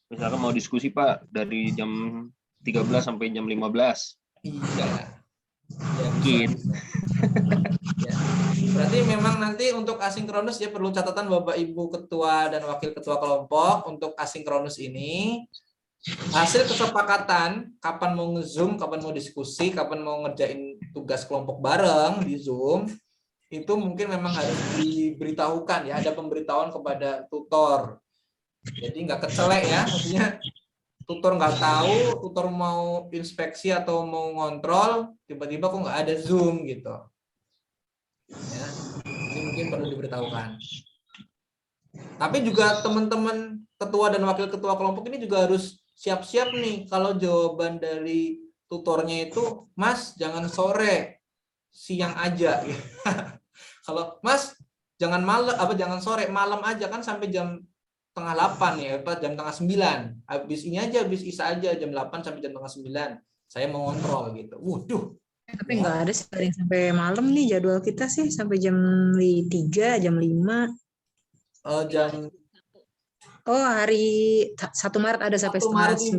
misalkan mau diskusi Pak dari jam 13 sampai jam 15. Iya. Ya, mungkin. Ya. Berarti memang nanti untuk asinkronus ya perlu catatan Bapak Ibu Ketua dan Wakil Ketua Kelompok untuk asinkronus ini hasil kesepakatan kapan mau nge-Zoom, kapan mau diskusi, kapan mau ngerjain tugas kelompok bareng di Zoom, itu mungkin memang harus diberitahukan ya, ada pemberitahuan kepada tutor. Jadi nggak kecelek ya, maksudnya tutor nggak tahu, tutor mau inspeksi atau mau ngontrol, tiba-tiba kok nggak ada Zoom gitu. Ya, ini mungkin perlu diberitahukan. Tapi juga teman-teman ketua dan wakil ketua kelompok ini juga harus siap-siap nih kalau jawaban dari tutornya itu, Mas jangan sore, siang aja. Kalau Mas jangan malam jangan sore, malam aja kan sampai jam setengah 8 ya, jam setengah 9. Habis ini aja, habis Isa aja jam 8 sampai jam setengah 9. Saya mau ngontrol gitu. Waduh. Tapi nggak ada sih yang sampai malam nih jadwal kita sih sampai jam 3, jam 5. Oh, hari 1 Maret ada sampai 1 Maret 9.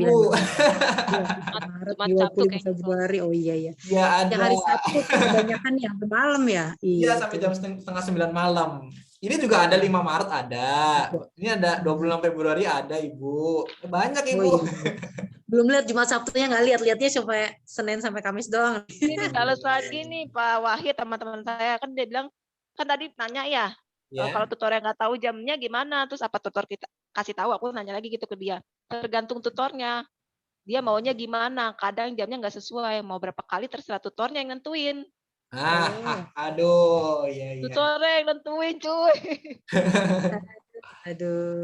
Maret, 25 Februari. Oh iya ya. Ya ada. Yang hari Sabtu kebanyakan yang ke malam ya. Iya, sampai jam setengah 9 malam. Ini juga ada 5 Maret ada. Ini ada 26 Februari ada, Ibu. Banyak, Ibu. Oh, iya. Belum lihat Jumat Sabtunya, nggak lihatnya sampai Senin sampai Kamis doang. Ini balas lagi nih Pak Wahid, teman-teman saya kan dia bilang kan tadi nanya ya. Kalau tutornya nggak tahu jamnya gimana, terus apa tutor kita kasih tahu, aku nanya lagi gitu ke dia. Tergantung tutornya, dia maunya gimana. Kadang jamnya nggak sesuai, mau berapa kali terserah tutornya yang nentuin. Aduh, ya. Tutornya yang nentuin, cuy. Aduh.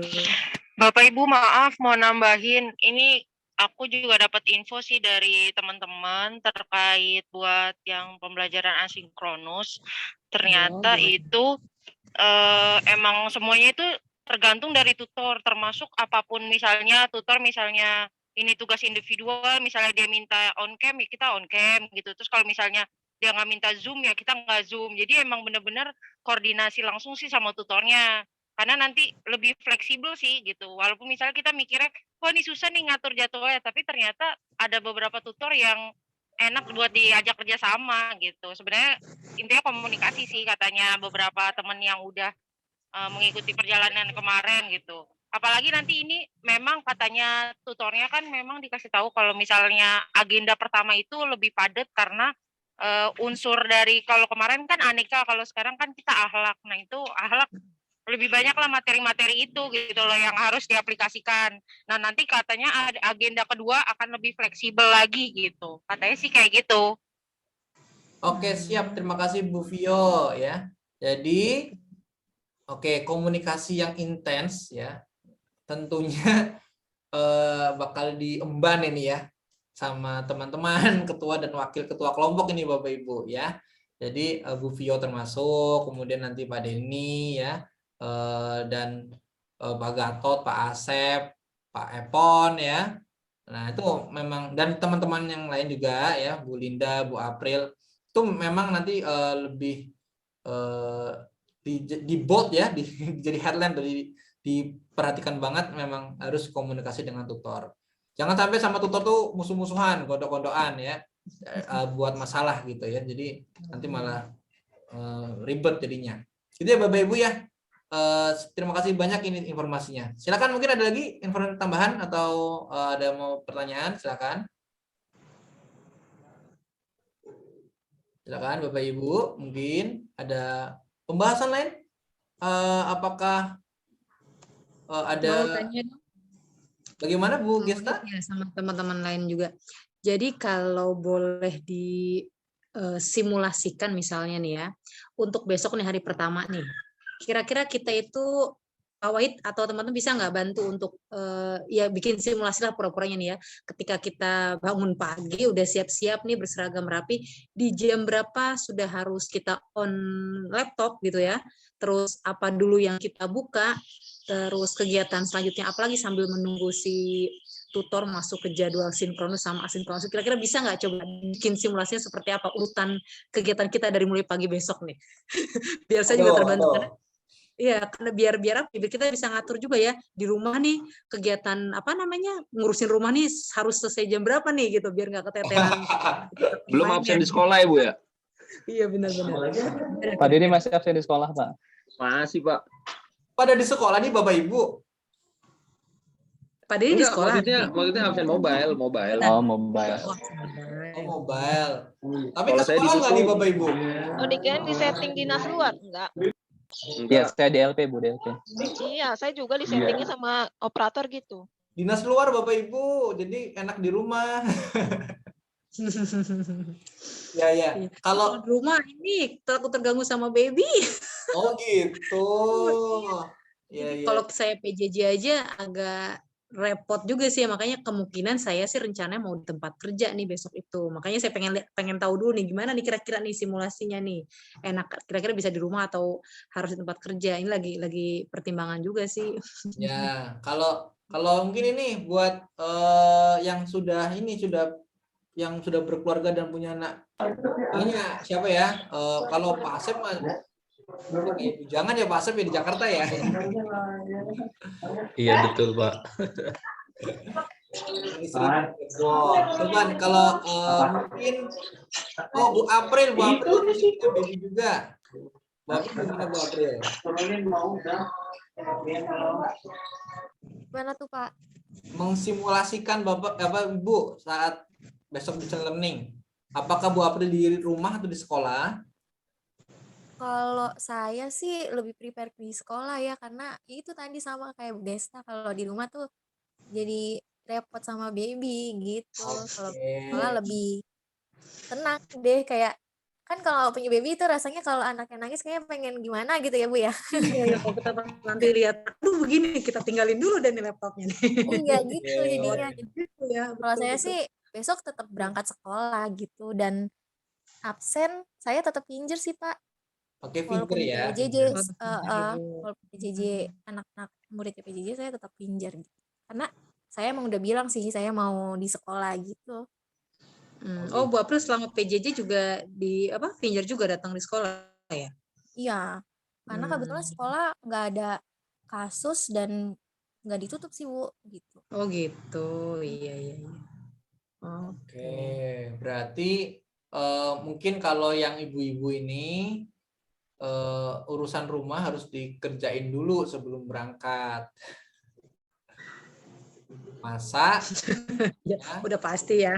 Bapak Ibu maaf mau nambahin, ini aku juga dapat info sih dari teman-teman terkait buat yang pembelajaran asinkronus. Ternyata itu emang semuanya itu tergantung dari tutor, termasuk apapun misalnya tutor misalnya ini tugas individual, misalnya dia minta on cam ya kita on cam gitu. Terus kalau misalnya dia nggak minta zoom ya kita nggak zoom. Jadi emang benar-benar koordinasi langsung sih sama tutornya. Karena nanti lebih fleksibel sih gitu. Walaupun misalnya kita mikirnya, wah ini susah nih ngatur jadwalnya, tapi ternyata ada beberapa tutor yang enak buat diajak kerja sama gitu. Sebenarnya intinya komunikasi sih katanya beberapa teman yang udah mengikuti perjalanan kemarin gitu. Apalagi nanti ini memang katanya tutornya kan memang dikasih tahu kalau misalnya agenda pertama itu lebih padat karena unsur dari kalau kemarin kan aneka, kalau sekarang kan kita akhlak. Nah itu akhlak lebih banyak lah materi-materi itu gitu loh yang harus diaplikasikan. Nah nanti katanya agenda kedua akan lebih fleksibel lagi gitu. Katanya sih kayak gitu. Oke, siap. Terima kasih Bu Vio ya. Jadi komunikasi yang intens ya. Tentunya bakal diemban ini ya sama teman-teman ketua dan wakil ketua kelompok ini Bapak Ibu ya. Jadi Bu Vio termasuk, kemudian nanti Pak Denny ya. Dan Pak Gatot, Pak Asep, Pak Epon ya. Nah itu memang dan teman-teman yang lain juga ya, Bu Linda, Bu April itu memang nanti lebih di bold ya, jadi headline diperhatikan banget, memang harus komunikasi dengan tutor. Jangan sampai sama tutor tuh musuh-musuhan, godok-godokan ya, buat masalah gitu ya. Jadi nanti malah ribet jadinya. Itu ya Bapak Ibu ya. Terima kasih banyak ini informasinya. Silakan, mungkin ada lagi informasi tambahan atau ada mau pertanyaan, silakan. Silakan Bapak Ibu, mungkin ada pembahasan lain? Apakah ada bagaimana Bu Gesta? Ya, sama teman-teman lain juga. Jadi kalau boleh disimulasikan misalnya nih ya, untuk besok nih hari pertama nih. Kira-kira kita itu Pak Wahid atau teman-teman bisa nggak bantu untuk ya bikin simulasi lah pura-puranya nih ya. Ketika kita bangun pagi udah siap-siap nih berseragam rapi, di jam berapa sudah harus kita on laptop gitu ya. Terus apa dulu yang kita buka, terus kegiatan selanjutnya apalagi sambil menunggu si tutor masuk ke jadwal sinkronus sama asinkronus. Kira-kira bisa nggak coba bikin simulasinya seperti apa urutan kegiatan kita dari mulai pagi besok nih. Biar saya juga terbantu. Iya, karena biar kita bisa ngatur juga ya di rumah nih kegiatan ngurusin rumah nih harus selesai jam berapa nih gitu biar nggak keteteran. Belum absen di sekolah ya Bu ya? Iya benar-benar. Pak Dini masih absen di sekolah, Pak? Masih, Pak. Pada di sekolah nih Bapak Ibu. Pak Dini di Enggak, sekolah. maksudnya absen mobile. Oh, mobile. Oh, mobile. Tapi Kalau ke saya di sekolah nggak nih situ- Bapak Ibu? Oh, dikirain di setting dinas luar? Enggak. Iya, saya DLP, Bu, DLP. Iya, saya juga di settingnya sama operator gitu. Dinas luar Bapak Ibu, jadi enak di rumah. Ya ya. Kalau Kalau di rumah ini takut terganggu sama baby. oh gitu. Ya Jadi ya. kalau saya PJJ aja agak repot juga sih, makanya kemungkinan saya sih rencananya mau di tempat kerja nih besok itu. Makanya saya pengen tahu dulu nih gimana nih kira-kira nih simulasinya nih. Enak kira-kira bisa di rumah atau harus di tempat kerja. Ini lagi pertimbangan juga sih. Ya, kalau mungkin ini buat yang sudah berkeluarga dan punya anak. Ini siapa ya? Kalau Pak Asep mah jangan ya Pak Asep ya di Jakarta ya. Iya betul Pak. Teman kalau mungkin Bu April punya baby juga. Bu April gimana Bu April? Gimana tuh Pak? Mengsimulasikan Bapak Ibu saat besok bisa learning. Apakah Bu April di rumah atau di sekolah? Kalau saya sih lebih prepare di sekolah ya, karena itu tadi sama kayak Bu Desta, kalau di rumah tuh jadi repot sama baby gitu. Kalau sekolah lebih tenang deh, kayak kan kalau punya baby itu rasanya kalau anaknya nangis kayak pengen gimana gitu ya Bu ya. Iya, kalau kita nanti lihat, aduh begini kita tinggalin dulu deh nih laptopnya nih. Iya gitu jadinya. Gitu ya, Kalau betul, saya betul. sih besok tetap berangkat sekolah gitu, dan absen saya tetap pinjer sih Pak. Pakai Walaupun finger di ya. PJJ, Oh, walaupun PJJ anak-anak murid PJJ saya tetap pinjar gitu. Karena saya emang udah bilang sih saya mau di sekolah gitu. Oh, Bu April selama PJJ juga di pinjar juga datang di sekolah ya? Iya, karena kebetulan sekolah nggak ada kasus dan nggak ditutup sih Bu gitu. Oh gitu, iya. Oke, berarti mungkin kalau yang ibu-ibu ini urusan rumah harus dikerjain dulu sebelum berangkat. Masak, Ya, udah pasti ya.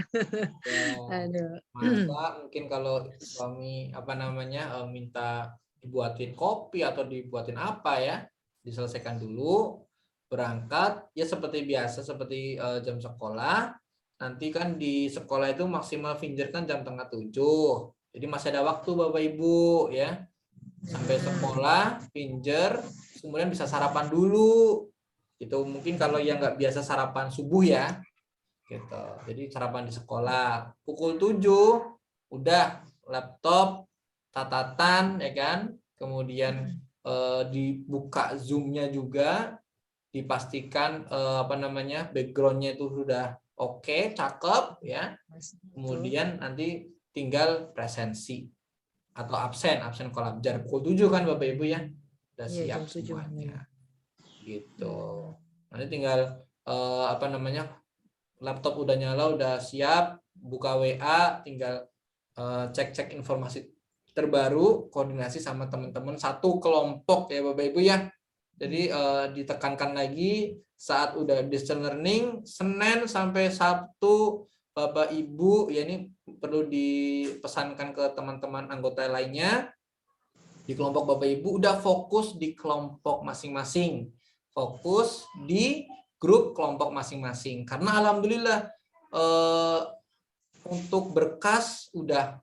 ya, Aduh. masak mungkin kalau suami minta dibuatin kopi atau dibuatin apa ya, diselesaikan dulu, berangkat ya seperti biasa seperti jam sekolah. Nanti kan di sekolah itu maksimal finger kan jam 6:30. Jadi masih ada waktu Bapak Ibu ya. Sampai sekolah, pinjer, kemudian bisa sarapan dulu. Itu mungkin kalau yang nggak biasa sarapan subuh ya. Gitu. Jadi sarapan di sekolah. Pukul 7 udah laptop, catatan ya kan. Kemudian dibuka Zoom-nya juga, dipastikan background-nya itu sudah oke, cakep ya. Kemudian nanti tinggal presensi atau absen kolabjar pukul 7 kan Bapak Ibu ya. Udah siap semuanya. Gitu. Nanti tinggal laptop udah nyala, udah siap, buka WA, tinggal cek-cek informasi terbaru, koordinasi sama teman-teman satu kelompok ya Bapak Ibu ya. Jadi ditekankan lagi saat udah distance learning Senin sampai Sabtu Bapak Ibu ya, ini perlu dipesankan ke teman-teman anggota lainnya di kelompok Bapak Ibu udah fokus di kelompok masing-masing, fokus di grup kelompok masing-masing, karena alhamdulillah untuk berkas udah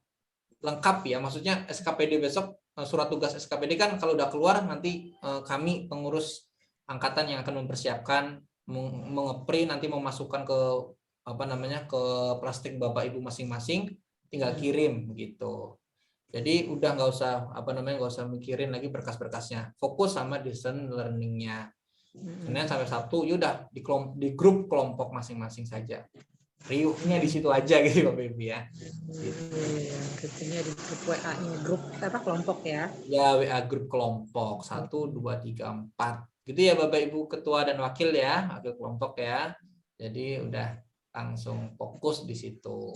lengkap ya, maksudnya SKPD besok, surat tugas SKPD kan kalau udah keluar nanti kami pengurus angkatan yang akan mempersiapkan mengeprint, nanti memasukkan ke ke plastik Bapak Ibu masing-masing, tinggal kirim gitu. Jadi udah nggak usah mikirin lagi berkas-berkasnya, fokus sama distance learning-nya. Senin sampai Sabtu yaudah di grup kelompok masing-masing saja. Riuhnya di situ aja gitu Bapak Ibu ya. Gitu. Grupnya di grup WA-nya, grup kelompok ya. Ya, WA grup kelompok 1 2 3 4. Gitu ya Bapak Ibu ketua dan wakil ya, wakil kelompok ya. Jadi udah langsung fokus di situ.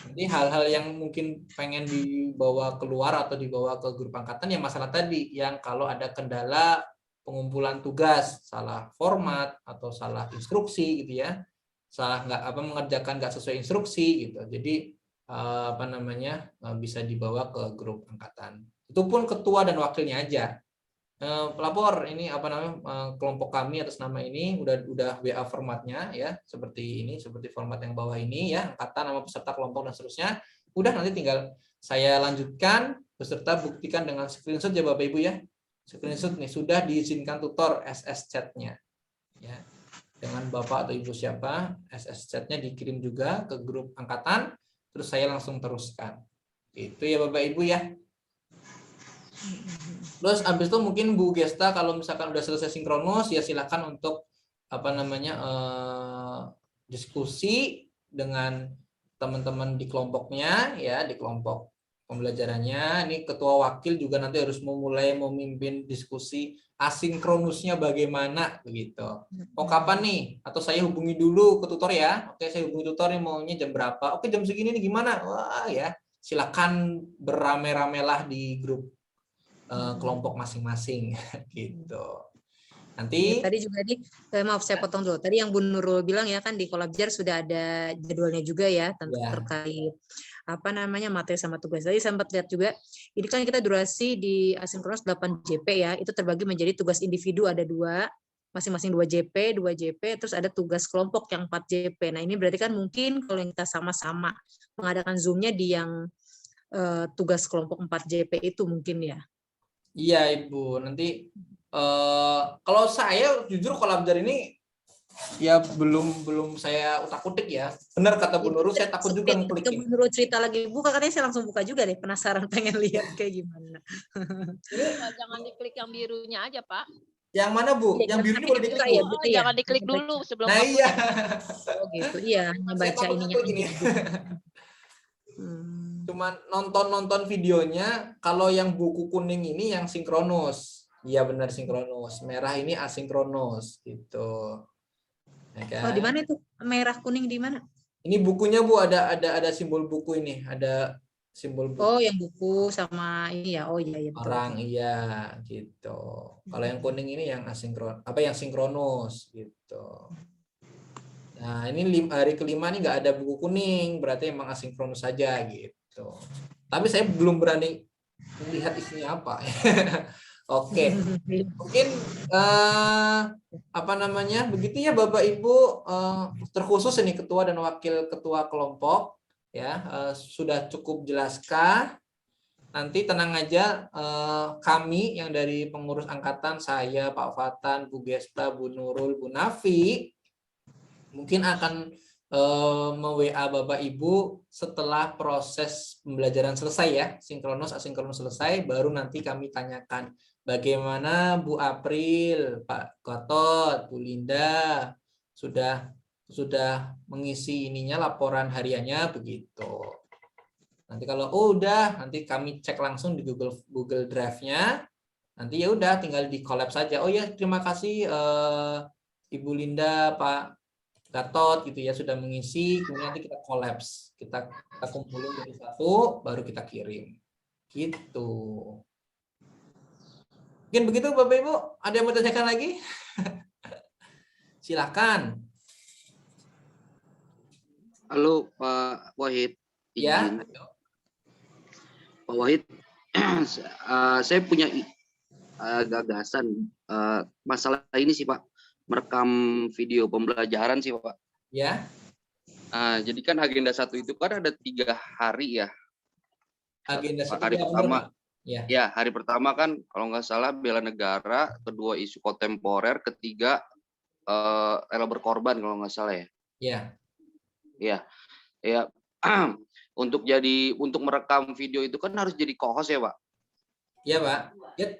Nanti hal-hal yang mungkin pengen dibawa keluar atau dibawa ke grup angkatan ya masalah tadi yang kalau ada kendala pengumpulan tugas, salah format atau salah instruksi gitu ya. Salah mengerjakan nggak sesuai instruksi gitu. Jadi bisa dibawa ke grup angkatan. Itu pun ketua dan wakilnya aja. Pelapor ini kelompok kami atas nama ini udah WA formatnya ya seperti format yang bawah ini ya, angkatan, nama peserta kelompok dan seterusnya. Udah nanti tinggal saya lanjutkan beserta buktikan dengan screenshot ya Bapak Ibu ya. Screenshot nih sudah diizinkan tutor SS chat-nya ya. Dengan Bapak atau Ibu siapa, SS chat-nya dikirim juga ke grup angkatan, terus saya langsung teruskan. Itu ya Bapak Ibu ya. Terus habis itu mungkin Bu Gesta kalau misalkan udah selesai sinkronus ya silakan untuk diskusi dengan teman-teman di kelompoknya ya, di kelompok pembelajarannya. Ini ketua wakil juga nanti harus memulai memimpin diskusi asinkronusnya bagaimana begitu. Oh kapan nih? Atau saya hubungi dulu ke tutor ya. Oke, saya hubungi tutor nih maunya jam berapa? Oke, jam segini nih gimana? Wah ya, silakan beramai-ramailah di grup kelompok masing-masing gitu. Nanti tadi juga nih maaf saya potong dulu. Tadi yang Bu Nurul bilang ya kan di Kolabjar sudah ada jadwalnya juga ya terkait materi sama tugas. Tadi sempat lihat juga ini kan kita durasi di asinkronus 8 JP ya. Itu terbagi menjadi tugas individu ada 2, masing-masing 2 JP, terus ada tugas kelompok yang 4 JP. Nah, ini berarti kan mungkin kalau kita sama-sama mengadakan Zoom-nya di yang tugas kelompok 4 JP itu mungkin ya. Iya Ibu, nanti kalau saya jujur Kolabjar ini ya belum saya utak-utik ya. Benar kata Bu Nurul, saya takut juga ngeklik. Bu Nurul cerita lagi buka, katanya saya langsung buka juga deh, penasaran pengen lihat kayak gimana. Jangan diklik yang birunya aja Pak. Yang mana Bu? Yang biru ini boleh diklik ya? Jangan diklik dulu sebelum. Nah iya. Oh gitu, iya ngebaca ininya. Cuman nonton videonya. Kalau yang buku kuning ini yang sinkronus, iya benar sinkronus. Merah ini asinkronus gitu. Ya kan? Oh di mana itu merah kuning di mana? Ini bukunya Bu, ada simbol buku ini, ada simbol buku. Oh yang buku sama ini ya, oh iya betul. Orang iya gitu. Kalau yang kuning ini yang yang sinkronus gitu. Nah ini hari kelima nih nggak ada buku kuning, berarti emang asinkronus saja gitu. Tapi saya belum berani melihat isinya apa. Oke, mungkin begitu ya Bapak Ibu, terkhusus ini ketua dan wakil ketua kelompok ya, sudah cukup jelaskah? Nanti tenang aja, kami yang dari pengurus angkatan, saya, Pak Fatan, Bu Gesta, Bu Nurul, Bu Nafi, mungkin akan me-WA Bapak Ibu setelah proses pembelajaran selesai ya, sinkronus asinkronus selesai, baru nanti kami tanyakan bagaimana Bu April, Pak Gatot, Bu Linda sudah mengisi laporan hariannya begitu. Nanti kalau udah, nanti kami cek langsung di Google Drive-nya. Nanti ya udah tinggal di collab saja. Oh ya, terima kasih Ibu Linda, Pak Gatot gitu ya sudah mengisi, kemudian nanti kita collapse, kita kumpulin jadi satu, baru kita kirim. Gitu. Mungkin begitu Bapak Ibu, ada yang mau tanyakan lagi? Silakan. Halo Pak Wahid. Ya. Pak Wahid, saya punya gagasan masalah ini sih Pak. Merekam video pembelajaran sih Pak. Ya. Jadi kan agenda 1 itu kan ada 3 hari ya. Agenda 1 hari pertama. Ya. Ya, hari pertama kan kalau nggak salah bela negara, kedua isu kontemporer, ketiga rela berkorban kalau nggak salah ya. Ya. Ya. Untuk merekam video itu kan harus jadi co-host ya Pak. Ya Pak.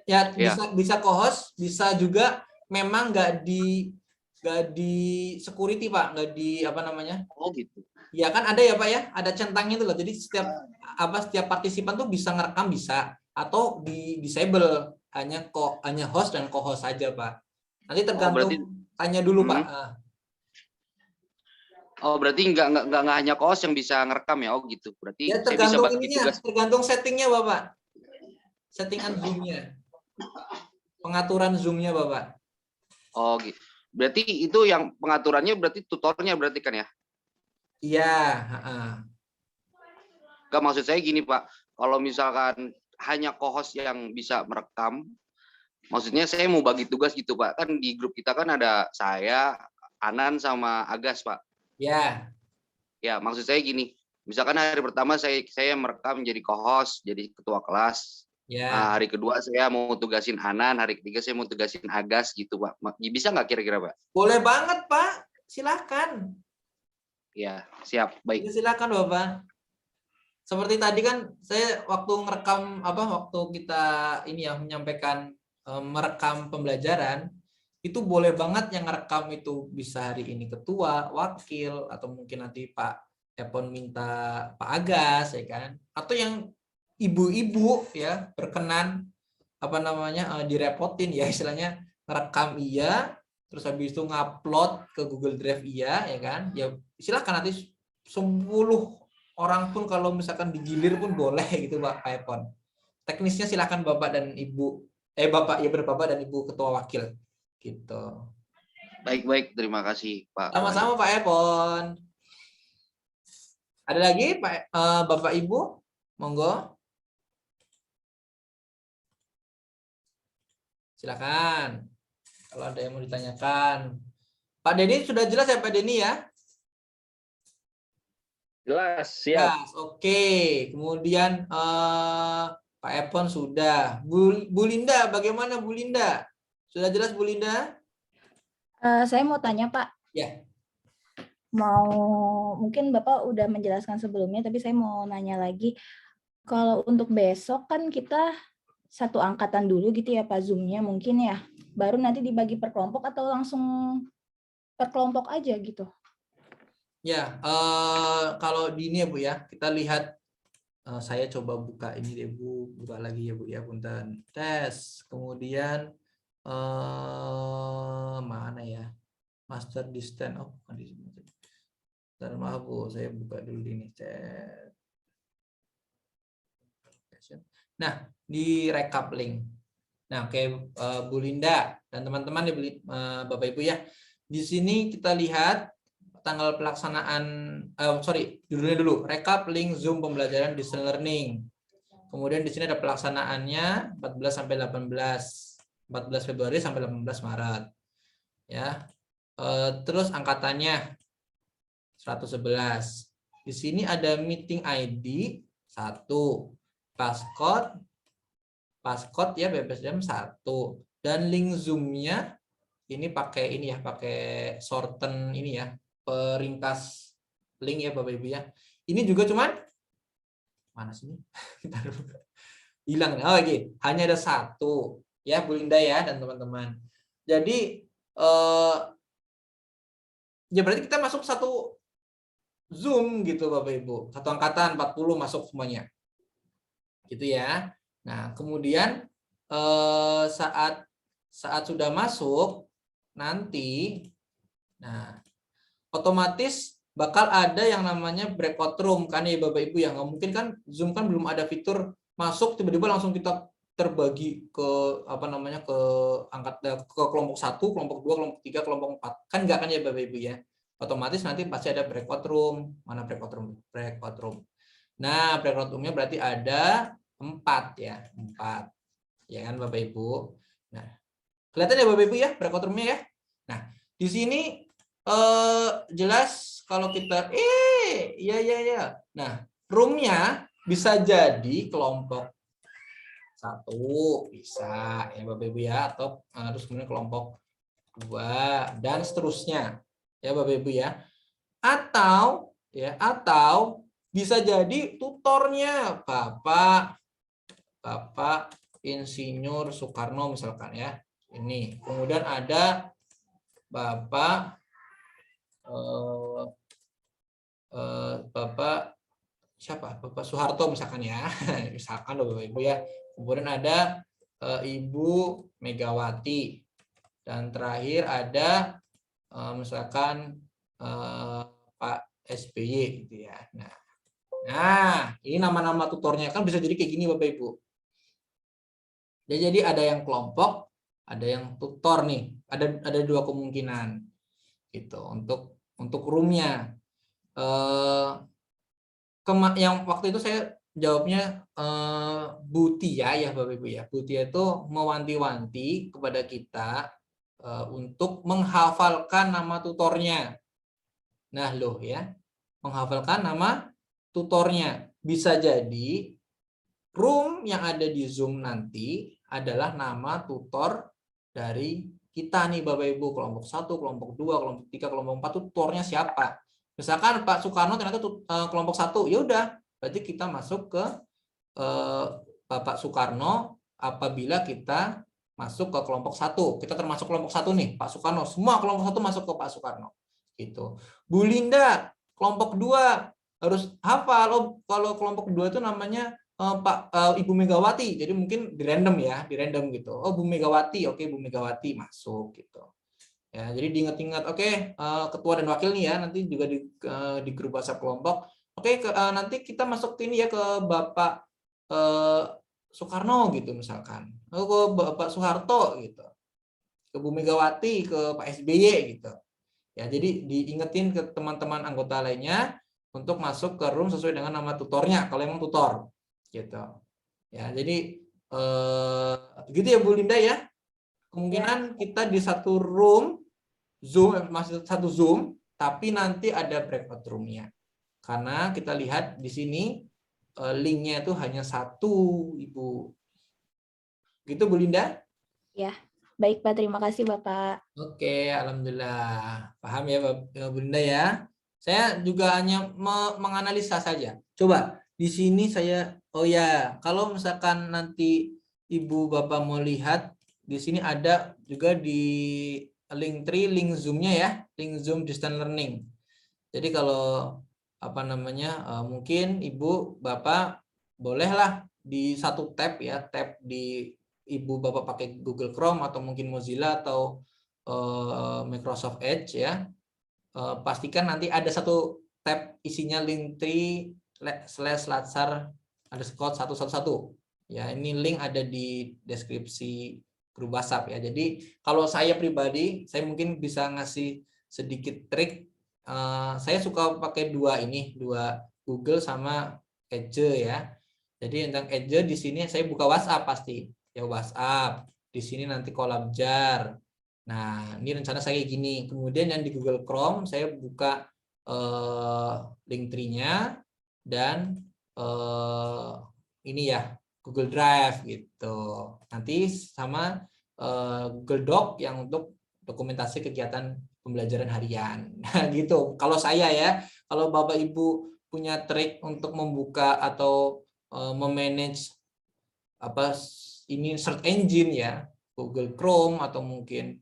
Ya bisa co-host, bisa juga memang nggak di security Pak, nggak di Oh gitu. Ya kan ada ya Pak ya, ada centangnya itu loh. Jadi setiap partisipan tuh bisa ngerekam bisa, atau di disable hanya host dan co-host saja Pak. Nanti tergantung tanya dulu Pak. Oh, berarti nggak hanya kos yang bisa ngerekam ya? Oh gitu. Berarti Ya saya bisa tergantung bagi ininya, tugas. tergantung settingnya Bapak. Settingan Zoom-nya. Pengaturan Zoom-nya Bapak. Oh gitu. Berarti itu yang pengaturannya berarti tutornya berarti kan ya? Iya, heeh. Nggak, maksud saya gini Pak. Kalau misalkan hanya co-host yang bisa merekam, maksudnya saya mau bagi tugas gitu Pak. Kan di grup kita kan ada saya, Anan sama Agas Pak. Ya, Ya, maksud saya gini. Misalkan hari pertama saya merekam jadi co-host, jadi ketua kelas. ya. Hari kedua saya mau tugasin Anan, hari ketiga saya mau tugasin Agas gitu Pak. Bisa nggak kira-kira Pak? Boleh banget Pak. Silakan. Ya, siap. Baik. Ya, silakan Bapak. Seperti tadi kan saya waktu ngerekam waktu kita ini ya menyampaikan merekam pembelajaran, itu boleh banget yang ngerekam itu bisa hari ini ketua, wakil, atau mungkin nanti Pak Epon minta Pak Agas ya kan, atau yang ibu-ibu ya berkenan direpotin ya istilahnya, ngerekam iya, terus habis itu ngupload ke Google Drive iya ya kan, ya silakan nanti 10 orang pun kalau misalkan digilir pun boleh gitu Pak Epon. Teknisnya silakan Bapak dan Ibu Bapak ya berbapak dan Ibu ketua wakil gitu. Baik, terima kasih Pak. Sama-sama Pak Epon. Ada lagi Pak Bapak Ibu? Monggo. Silakan. Kalau ada yang mau ditanyakan. Pak Denny sudah jelas ya Pak Denny ya? Jelas, siap. Jelas, oke. Kemudian Pak Epon sudah. Bu Linda, bagaimana Bu Linda? Sudah jelas Bu Linda? Saya mau tanya Pak. Ya. Mungkin Bapak udah menjelaskan sebelumnya, tapi saya mau nanya lagi. Kalau untuk besok kan kita satu angkatan dulu gitu ya Pak, Zoom-nya mungkin ya. Baru nanti dibagi per kelompok atau langsung per kelompok aja gitu? Ya, kalau di ini ya Bu ya, kita lihat. Saya coba buka ini deh Bu, buka lagi ya Bu ya, punten. Tes, kemudian mana ya? Master distance. Oh, bukan di sini. Maaf Bu, saya buka dulu ini chat. Nah, di recap link. Nah, oke Bu Linda dan teman-teman Bapak Ibu ya. Di sini kita lihat tanggal pelaksanaan judulnya dulu, recap link Zoom pembelajaran distance learning. Kemudian di sini ada pelaksanaannya 14 sampai 18 Februari sampai 18 Maret. Ya. Terus angkatannya 111. Di sini ada meeting ID 1, passcode ya BPSDM 1, dan link Zoom-nya ini pakai shorten ini ya, peringkas link ya Bapak Ibu ya. Ini juga cuman mana sih? Hilang. Oh, oke. Hanya ada 1 ya Bu Linda ya dan teman-teman. Jadi ya berarti kita masuk satu Zoom gitu Bapak Ibu. Satu angkatan 40 masuk semuanya. Gitu ya. Nah, kemudian saat sudah masuk nanti otomatis bakal ada yang namanya breakout room kan ya Bapak Ibu ya. Nggak mungkin kan Zoom kan belum ada fitur masuk tiba-tiba langsung kita terbagi ke ke kelompok 1, kelompok 2, kelompok 3, kelompok 4. Kan enggak kan ya Bapak Ibu ya. Otomatis nanti pasti ada breakout room. Mana breakout room? Breakout room. Nah, breakout room-nya berarti ada 4 ya, 4. Ya kan Bapak Ibu. Nah, kelihatan ya Bapak Ibu ya breakout room-nya ya. Nah, di sini jelas kalau kita ya. Nah, room-nya bisa jadi kelompok 1 bisa ya Bapak Ibu ya, atau terus kemudian kelompok 2 dan seterusnya ya Bapak Ibu ya. Atau bisa jadi tutornya Bapak Insinyur Soekarno misalkan ya. Ini. Kemudian ada Bapak siapa? Bapak Soeharto misalkan ya. Misalkan loh Bapak Ibu ya. Kemudian ada Ibu Megawati. Dan terakhir ada misalkan Pak SBY gitu ya. Nah, ini nama-nama tutornya kan bisa jadi kayak gini Bapak Ibu. Jadi ada yang kelompok, ada yang tutor nih. Ada dua kemungkinan gitu untuk roomnya. Yang waktu itu saya jawabnya Bu Tia ya Bapak Ibu ya. Bu Tia itu mewanti-wanti kepada kita untuk menghafalkan nama tutornya. Nah loh ya, menghafalkan nama tutornya. Bisa jadi room yang ada di Zoom nanti adalah nama tutor dari kita nih Bapak Ibu, kelompok 1, kelompok 2, kelompok 3, kelompok 4 tutornya siapa? Misalkan Pak Soekarno ternyata kelompok 1, ya udah, berarti kita masuk ke Bapak Soekarno apabila kita masuk ke kelompok 1. Kita termasuk kelompok 1 nih, Pak Soekarno. Semua kelompok 1 masuk ke Pak Soekarno. Gitu. Bu Linda, kelompok 2 harus hafal. Oh, kalau kelompok 2 itu namanya Ibu Megawati, jadi mungkin di random gitu. Oh Bu Megawati, oke Bu Megawati masuk gitu. Ya, jadi diingat-ingat. Oke, ketua dan wakil nih ya, nanti juga di grup WhatsApp kelompok. Oke, nanti kita masuk ini ya ke Bapak Soekarno gitu misalkan, ke Bapak Soeharto gitu, ke Bu Megawati, ke Pak SBY gitu. Ya, jadi diingetin ke teman-teman anggota lainnya untuk masuk ke room sesuai dengan nama tutornya kalau emang tutor. Gitu ya, jadi gitu ya Bu Linda ya, kemungkinan kita di satu room Zoom, masih satu Zoom, tapi nanti ada breakout roomnya karena kita lihat di sini linknya itu hanya satu Ibu, gitu Bu Linda Ya, baik Pak, terima kasih Bapak. Oke, alhamdulillah paham ya Bu Linda ya. Saya juga hanya menganalisa saja. Coba di sini saya, oh ya, kalau misalkan nanti Ibu Bapak mau lihat, di sini ada juga di Linktree link Zoom-nya ya, link Zoom Distance Learning. Jadi kalau mungkin Ibu Bapak bolehlah di satu tab ya, tab di Ibu Bapak pakai Google Chrome atau mungkin Mozilla atau Microsoft Edge ya. Pastikan nanti ada satu tab isinya linktree/latsar_111 ya, ini link ada di deskripsi grup WhatsApp ya. Jadi kalau saya pribadi, saya mungkin bisa ngasih sedikit trik. Saya suka pakai dua Google sama Edge ya. Jadi tentang Edge di sini saya buka WhatsApp pasti ya, WhatsApp di sini nanti kolab jar. Nah, ini rencana saya kayak gini. Kemudian yang di Google Chrome saya buka Linktree-nya dan ini ya Google Drive gitu. Nanti sama Google Doc yang untuk dokumentasi kegiatan pembelajaran harian. Nah, gitu. Kalau saya ya, kalau Bapak Ibu punya trik untuk membuka atau memanage ini search engine ya, Google Chrome atau mungkin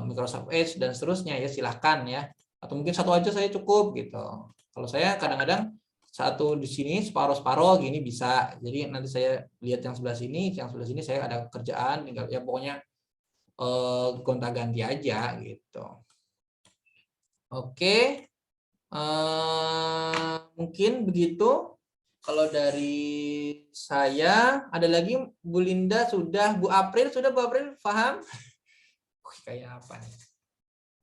Microsoft Edge dan seterusnya ya, silahkan ya, atau mungkin satu aja saya cukup gitu. Kalau saya kadang-kadang satu di sini separuh-separuh gini bisa, jadi nanti saya lihat yang sebelah sini saya ada kerjaan, tinggal ya pokoknya gonta-ganti aja gitu. Oke, mungkin begitu. Kalau dari saya, ada lagi Bu Linda sudah, Bu April sudah, Bu April paham? Kayak apa nih?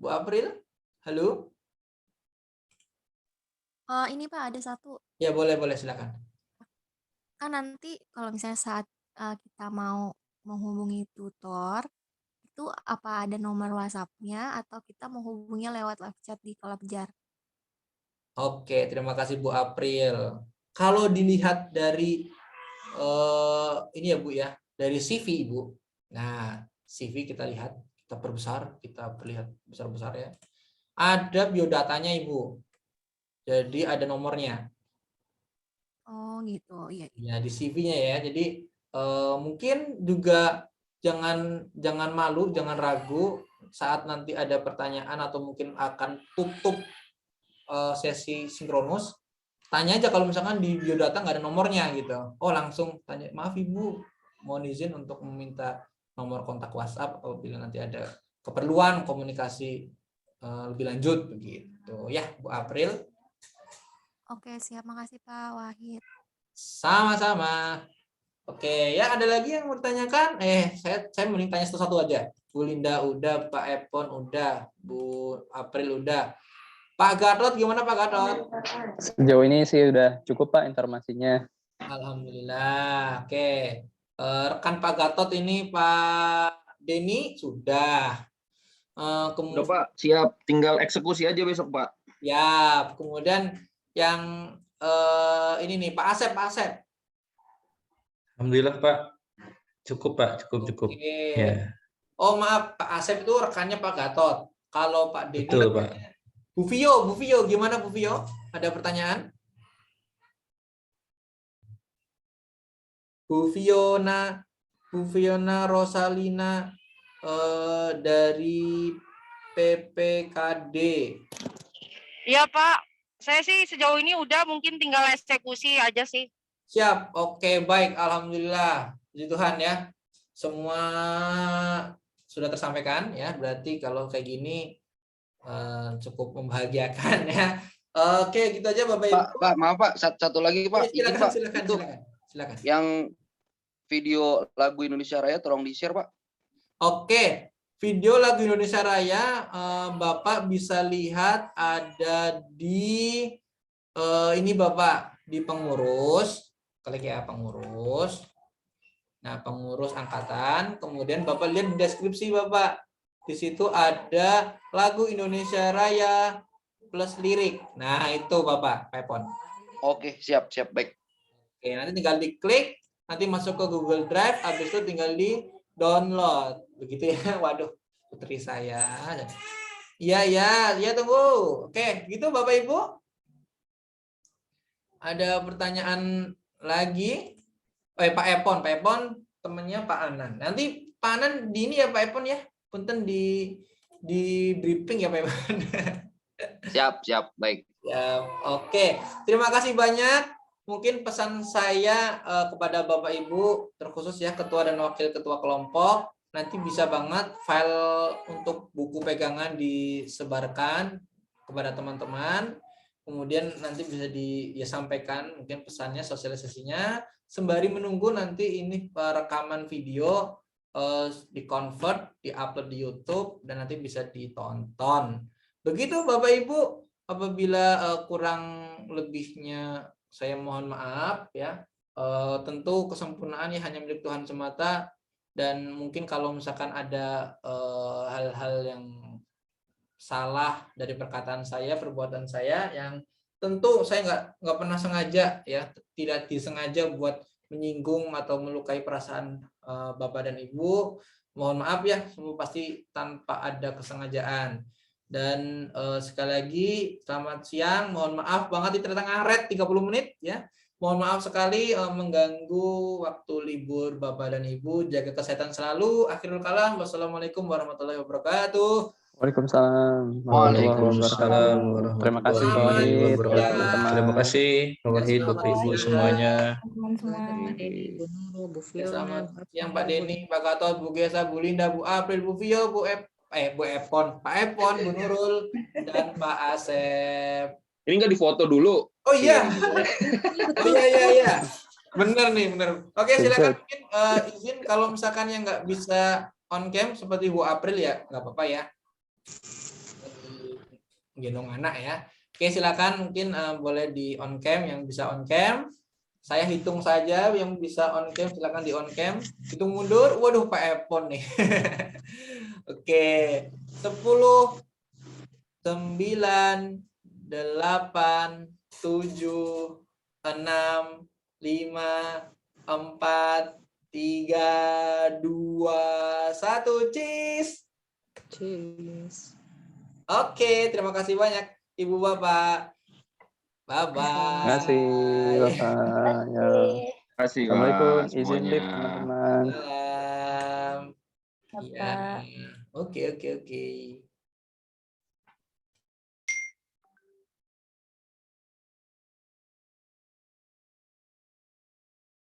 Bu April, halo? Ini Pak, ada satu. Ya boleh silakan. Kan nanti kalau misalnya saat kita mau menghubungi tutor, itu apa ada nomor WhatsApp-nya atau kita menghubunginya lewat live chat di kolab jar? Oke, terima kasih Bu April. Kalau dilihat dari ini ya Bu ya, dari CV Ibu. Nah, CV kita lihat, kita perbesar, kita perlihat besar-besar ya. Ada biodatanya Ibu. Jadi ada nomornya. Oh gitu, iya. Ya di CV-nya ya. Jadi mungkin juga jangan malu, jangan ragu saat nanti ada pertanyaan atau mungkin akan tutup sesi sinkronus. Tanya aja kalau misalkan di biodata nggak ada nomornya gitu. Oh langsung tanya, maaf Ibu, mohon izin untuk meminta nomor kontak WhatsApp apabila nanti ada keperluan komunikasi lebih lanjut begitu ya Bu April. Oke, siap. Makasih Pak Wahid. Sama-sama. Oke, ya ada lagi yang mau ditanyakan? Saya mending tanya satu-satu aja. Bu Linda udah, Pak Epon udah, Bu April udah. Pak Gatot gimana Pak Gatot? Sejauh ini sih udah cukup Pak informasinya. Alhamdulillah. Oke. Rekan Pak Gatot ini Pak Denny sudah. Udah Kemudian Pak, siap. Tinggal eksekusi aja besok Pak. ya, kemudian yang ini nih Pak Asep, Pak Asep. Alhamdulillah Pak, cukup Pak, cukup. Oke. Ya, Oh maaf, Pak Asep itu rekannya Pak Gatot. Kalau Pak Denny betul Pak. rekannya Bu Vio gimana Bu Vio? Ada pertanyaan? Bu Fiona Rosalina dari PPKD. Iya Pak, saya sih sejauh ini udah, mungkin tinggal eksekusi aja sih. Siap, oke baik, alhamdulillah, puji Tuhan ya, semua sudah tersampaikan ya, berarti kalau kayak gini cukup membahagiakan ya. Oke, gitu aja Bapak Ibu. Pak, maaf Pak, satu lagi Pak. Izin, Pak. Silakan. Yang video lagu Indonesia Raya tolong di-share Pak. Oke, video lagu Indonesia Raya Bapak bisa lihat ada di ini Bapak di pengurus, klik ya pengurus. Nah, pengurus angkatan, kemudian Bapak lihat di deskripsi Bapak. Di situ ada lagu Indonesia Raya plus lirik. Nah, itu Bapak, Pepon. Oke, siap, baik. Oke, nanti tinggal diklik, nanti masuk ke Google Drive, habis itu tinggal di download. Begitu ya. Waduh, putri saya. Iya, tunggu. Oke, gitu Bapak Ibu. Ada pertanyaan lagi? Pak Epon temennya Pak Anan. Nanti Pak Anan di ini ya Pak Epon ya. Punten di briefing ya Pak Epon. Siap, baik. Ya, oke. Terima kasih banyak. Mungkin pesan saya kepada Bapak Ibu, terkhusus ya ketua dan wakil ketua kelompok, nanti bisa banget file untuk buku pegangan disebarkan kepada teman-teman. Kemudian nanti bisa disampaikan mungkin pesannya, sosialisasinya, sembari menunggu nanti ini rekaman video di-convert, di-upload di YouTube, dan nanti bisa ditonton. Begitu Bapak Ibu, apabila kurang lebihnya saya mohon maaf ya. Tentu kesempurnaan ya hanya milik Tuhan semata, dan mungkin kalau misalkan ada hal-hal yang salah dari perkataan saya, perbuatan saya yang tentu saya nggak pernah sengaja ya, tidak disengaja buat menyinggung atau melukai perasaan Bapak dan Ibu. Mohon maaf ya, semua pasti tanpa ada kesengajaan. Dan sekali lagi selamat siang, mohon maaf banget di tengah ngaret 30 menit ya. Mohon maaf sekali mengganggu waktu libur Bapak dan Ibu. Jaga kesehatan selalu. Akhirul kalam, wassalamualaikum warahmatullahi wabarakatuh. Waalaikumsalam. Waalaikumsalam. Terima kasih Pak Wahid. Terima kasih Pak Wahid, Bapak Ibu semuanya. Selamat siang Pak Denny, Pak Gatot, Bu Gesa, Bu Linda, Bu April, Bu Vio, Bu Epon, Pak Epon, Bu Nurul, dan Pak Asep. Ini nggak difoto dulu. Oh iya. Oh iya. Bener. Oke, silakan mungkin izin kalau misalkan yang nggak bisa on cam seperti Bu April ya, nggak apa-apa ya. Gendong anak ya. Oke, silakan mungkin boleh di on cam, yang bisa on cam. Saya hitung saja yang bisa on cam, silakan di on cam. Hitung mundur. Waduh, Pak Epon nih. Oke. 10 9 8 7 6 5 4 3 2 1 cheese. Oke, terima kasih banyak Ibu Bapak. Bye-bye. Terima kasih Bapak. Ya. Terima kasih Assalamualaikum. Pak, Izin semuanya. live teman-teman. Salam. Ya. Oke.